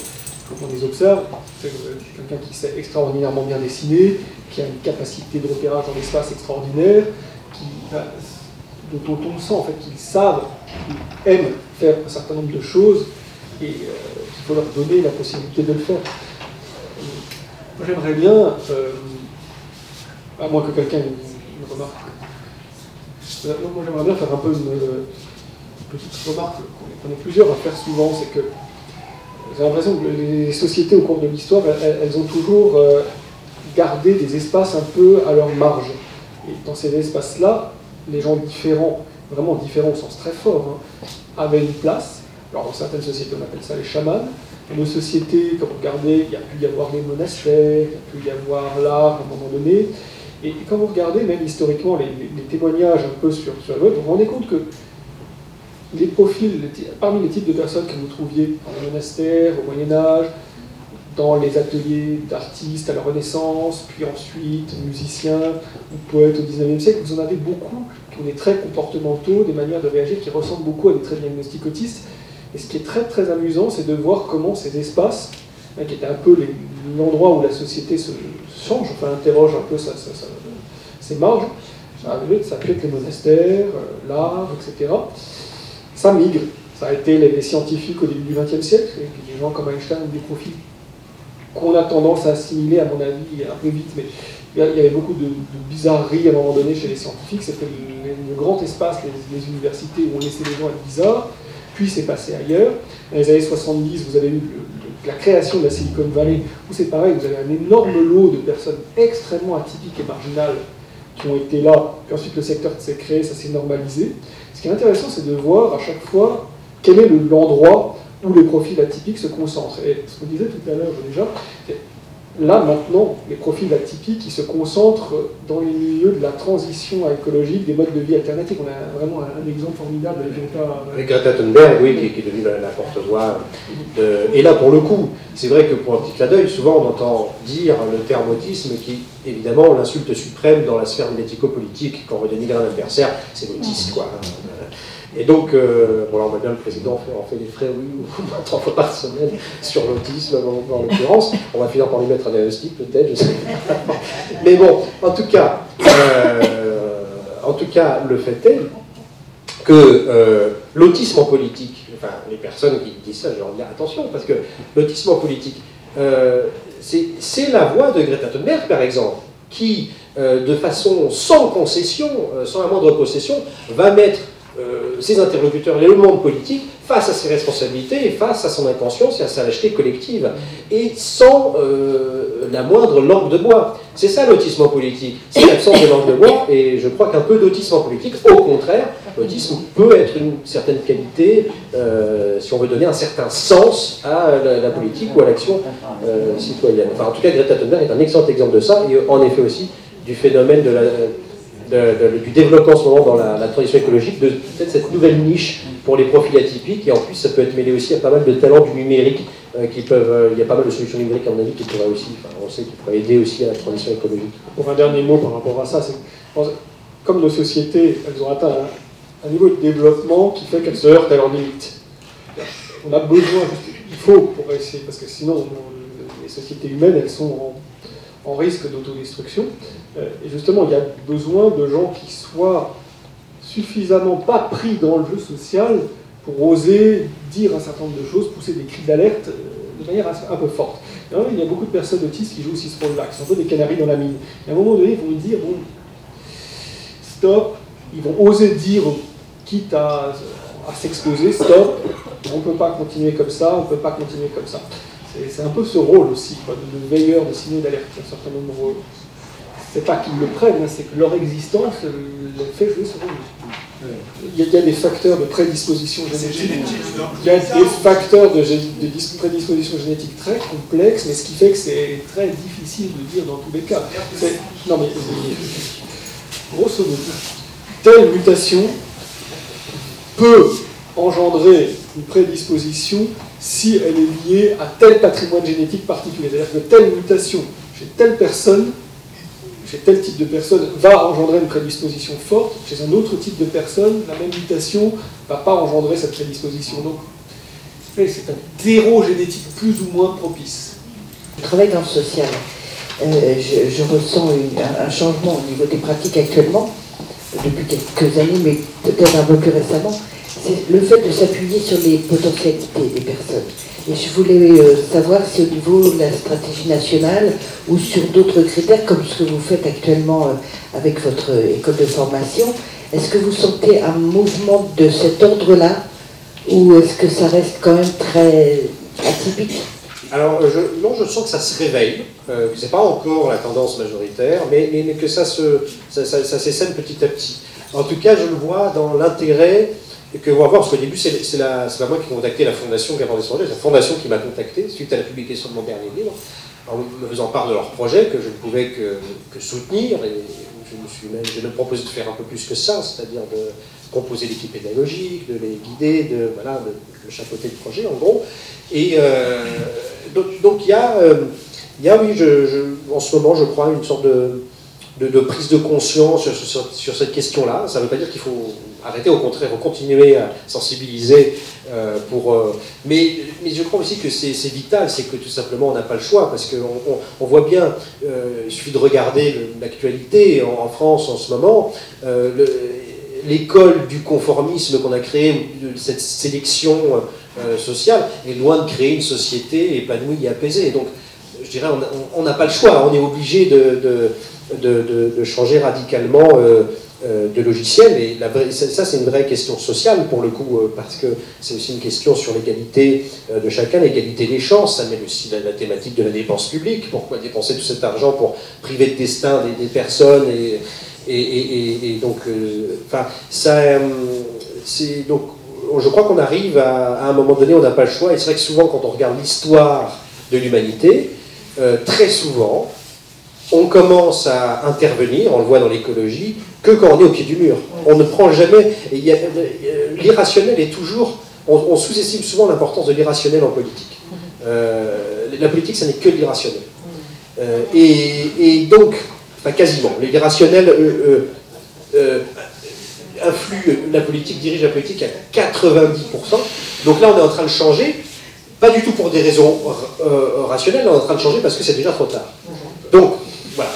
quand on les observe, c'est quelqu'un qui sait extraordinairement bien dessiner, qui a une capacité de repérage dans l'espace extraordinaire, dont on sent en fait qu'ils savent, qu'ils aiment faire un certain nombre de choses, et qu'il faut leur donner la possibilité de le faire. Moi j'aimerais bien, à moins que quelqu'un me remarque, moi j'aimerais bien faire un peu une petite remarque qu'on est plusieurs à faire souvent, c'est que j'ai l'impression que les sociétés au cours de l'histoire, elles ont toujours gardé des espaces un peu à leur marge. Et dans ces espaces-là, les gens différents, vraiment différents au sens très fort, avaient une place. Alors dans certaines sociétés, on appelle ça les chamans. Dans nos sociétés, quand vous regardez, il y a pu y avoir les monastères, il y a pu y avoir l'art à un moment donné. Et quand vous regardez, même historiquement, les témoignages un peu sur le web, vous vous rendez compte que les profils, parmi les types de personnes que vous trouviez dans les monastères, au Moyen-Âge, dans les ateliers d'artistes à la Renaissance, puis ensuite musiciens ou poètes au XIXe siècle, vous en avez beaucoup qui ont des traits comportementaux, des manières de réagir qui ressemblent beaucoup à des traits diagnostiques autistes. Et ce qui est très très amusant, c'est de voir comment ces espaces, qui étaient un peu l'endroit où la société se change, enfin interroge un peu ses marges, ça peut être les monastères, l'art, etc. Ça migre. Ça a été les scientifiques au début du XXe siècle, et puis des gens comme Einstein ont des profils qu'on a tendance à assimiler, à mon avis, un peu vite, mais il y avait beaucoup de bizarreries à un moment donné chez les scientifiques. C'était le grand espace, les universités où on laissait les gens être bizarres, puis c'est passé ailleurs. Dans les années 70, vous avez eu la création de la Silicon Valley, où c'est pareil, vous avez un énorme lot de personnes extrêmement atypiques et marginales qui ont été là, puis ensuite le secteur s'est créé, ça s'est normalisé. Ce qui est intéressant, c'est de voir à chaque fois quel est l'endroit où les profils atypiques se concentrent. Et ce qu'on disait tout à l'heure déjà, là maintenant, les profils atypiques qui se concentrent dans les milieux de la transition écologique, des modes de vie alternatifs. On a vraiment un exemple formidable avec Greta Thunberg, oui, qui est devenue la porte-voix. Et là, pour le coup, c'est vrai que pour un petit clin d'œil, souvent on entend dire le terme autisme qui, évidemment, l'insulte suprême dans la sphère médico-politique, quand on veut dénigrer un adversaire, c'est l'autiste, quoi. Et donc, bon, là, on voit bien le président en fait des frais, oui, 3 fois par semaine sur l'autisme, en l'occurrence. On va finir par lui mettre un diagnostic, peut-être, je sais pas. Mais bon, en tout cas, le fait est que l'autisme en politique, enfin, les personnes qui disent ça, je leur dis attention, parce que l'autisme en politique, c'est la voix de Greta Thunberg, par exemple, qui, de façon sans concession, sans la moindre concession, va mettre ses interlocuteurs et le monde politique face à ses responsabilités et face à son inconscience et à sa lâcheté collective, et sans la moindre langue de bois. C'est ça l'autisme en politique, c'est l'absence de langue de bois, et je crois qu'un peu d'autisme en politique, au contraire, l'autisme peut être une certaine qualité, si on veut donner un certain sens à la politique ou à l'action citoyenne. Enfin, en tout cas, Greta Thunberg est un excellent exemple de ça, et en effet aussi du phénomène du développement en ce moment dans la transition écologique, de peut-être cette nouvelle niche pour les profils atypiques, et en plus ça peut être mêlé aussi à pas mal de talents du numérique qui peuvent, il y a pas mal de solutions numériques à mon avis qui pourraient aussi, on sait, qui pourraient aider aussi à la transition écologique. Pour un dernier mot par rapport à ça, c'est comme nos sociétés, elles ont atteint un niveau de développement qui fait qu'elles se heurtent à leurs limites. On a besoin, il faut pour essayer, parce que sinon les sociétés humaines, elles sont en risque d'autodestruction. Et justement, il y a besoin de gens qui soient suffisamment pas pris dans le jeu social pour oser dire un certain nombre de choses, pousser des cris d'alerte de manière un peu forte. Il y a beaucoup de personnes autistes qui jouent aussi ce rôle-là, qui sont un peu des canaris dans la mine. Et à un moment donné, ils vont dire, bon, stop, ils vont oser dire, quitte à s'exposer, stop, on ne peut pas continuer comme ça, on ne peut pas continuer comme ça. C'est un peu ce rôle aussi, quoi, de veilleur, de signaux d'alerte. Il y a un certain nombre. C'est pas qu'ils le prennent, hein, c'est que leur existence les fait jouer ce rôle. Il y a des facteurs de prédisposition génétique. Il y a des facteurs de prédisposition génétique très complexes, mais ce qui fait que c'est très difficile de dire dans tous les cas. Non mais, grosso modo, telle mutation peut engendrer une prédisposition si elle est liée à tel patrimoine génétique particulier. C'est-à-dire que telle mutation chez telle personne, chez tel type de personne, va engendrer une prédisposition forte. Chez un autre type de personne, la même mutation ne va pas engendrer cette prédisposition. Donc, c'est un terreau génétique plus ou moins propice. Je travaille dans le social. Je ressens un changement au niveau des pratiques actuellement, depuis quelques années, mais peut-être un peu plus récemment. C'est le fait de s'appuyer sur les potentialités des personnes. Et je voulais savoir si au niveau de la stratégie nationale ou sur d'autres critères, comme ce que vous faites actuellement avec votre école de formation, est-ce que vous sentez un mouvement de cet ordre-là, ou est-ce que ça reste quand même très atypique? Alors, non, je sens que ça se réveille, que ce n'est pas encore la tendance majoritaire, mais que ça s'essaime petit à petit. En tout cas, je le vois dans l'intérêt que on va voir, parce qu'au début, c'est pas moi qui ai contacté la fondation Gavin Descendés, c'est la fondation qui m'a contacté suite à la publication de mon dernier livre, en me faisant part de leur projet que je ne pouvais que soutenir, et j'ai même proposé de faire un peu plus que ça, c'est-à-dire de composer l'équipe pédagogique, de les guider, de chapeauter le projet, en gros. Et donc il y a, oui, en ce moment, je crois, une sorte de prise de conscience sur cette question-là. Ça ne veut pas dire qu'il faut arrêter, au contraire, continuer à sensibiliser mais je crois aussi que c'est vital, c'est que tout simplement on n'a pas le choix, parce qu'on voit bien, il suffit de regarder l'actualité en France en ce moment, l'école du conformisme qu'on a créée, de cette sélection sociale, est loin de créer une société épanouie et apaisée. Donc, je dirais, on n'a pas le choix, on est obligé de changer radicalement de logiciel, et ça c'est une vraie question sociale pour le coup, parce que c'est aussi une question sur l'égalité de chacun, l'égalité des chances, ça mène aussi la thématique de la dépense publique, pourquoi dépenser tout cet argent pour priver de destin des personnes, et donc, donc je crois qu'on arrive à un moment donné, on n'a pas le choix, et c'est vrai que souvent quand on regarde l'histoire de l'humanité, très souvent, on commence à intervenir, on le voit dans l'écologie, que quand on est au pied du mur. On ne prend jamais... L'irrationnel est toujours... On sous-estime souvent l'importance de l'irrationnel en politique. La politique, ça n'est que l'irrationnel. Et donc, enfin quasiment, l'irrationnel influe la politique, dirige la politique à 90%. Donc là, on est en train de changer, pas du tout pour des raisons rationnelles, on est en train de changer parce que c'est déjà trop tard. Donc, voilà.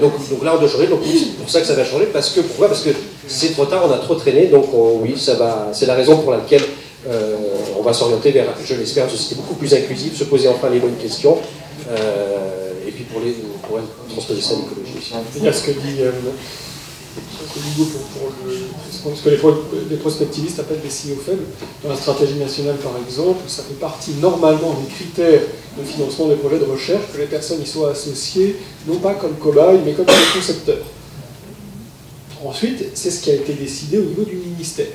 Donc là, on doit changer. Donc oui, c'est pour ça que ça va changer. Pourquoi ? Parce que c'est trop tard, on a trop traîné. Donc oui, ça va. C'est la raison pour laquelle on va s'orienter vers, je l'espère, une société beaucoup plus inclusive, se poser enfin les bonnes questions, Et puis pour transposer ça à l'écologie aussi. Il y a ce que dit Hugo ce que les prospectivistes appellent des signaux faibles. Dans la stratégie nationale, par exemple, ça fait partie normalement des critères de financement des projets de recherche que les personnes y soient associées, non pas comme cobayes, mais comme des concepteurs. Ensuite, c'est ce qui a été décidé au niveau du ministère.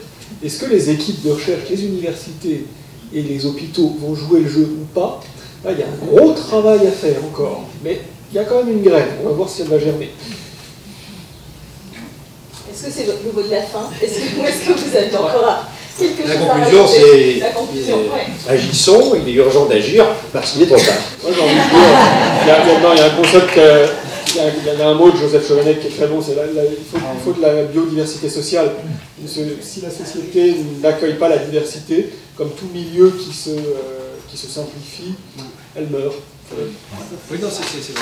Est-ce que les équipes de recherche, les universités et les hôpitaux vont jouer le jeu ou pas? Là, il y a un gros travail à faire encore, mais il y a quand même une graine. On va voir si elle va germer. Est-ce que c'est le mot de la fin? Est-ce que vous avez encore quelque chose La à conclusion, rajouter? c'est La conclusion, ouais. agissons, il est urgent d'agir parce qu'il est trop tard. Moi, j'ai envie de dire, il y a un concept, il y a un mot de Joseph Chovanec qui est très bon, c'est il faut de la biodiversité sociale. Si la société n'accueille pas la diversité, comme tout milieu qui se simplifie, elle meurt. Oui, non, c'est vrai.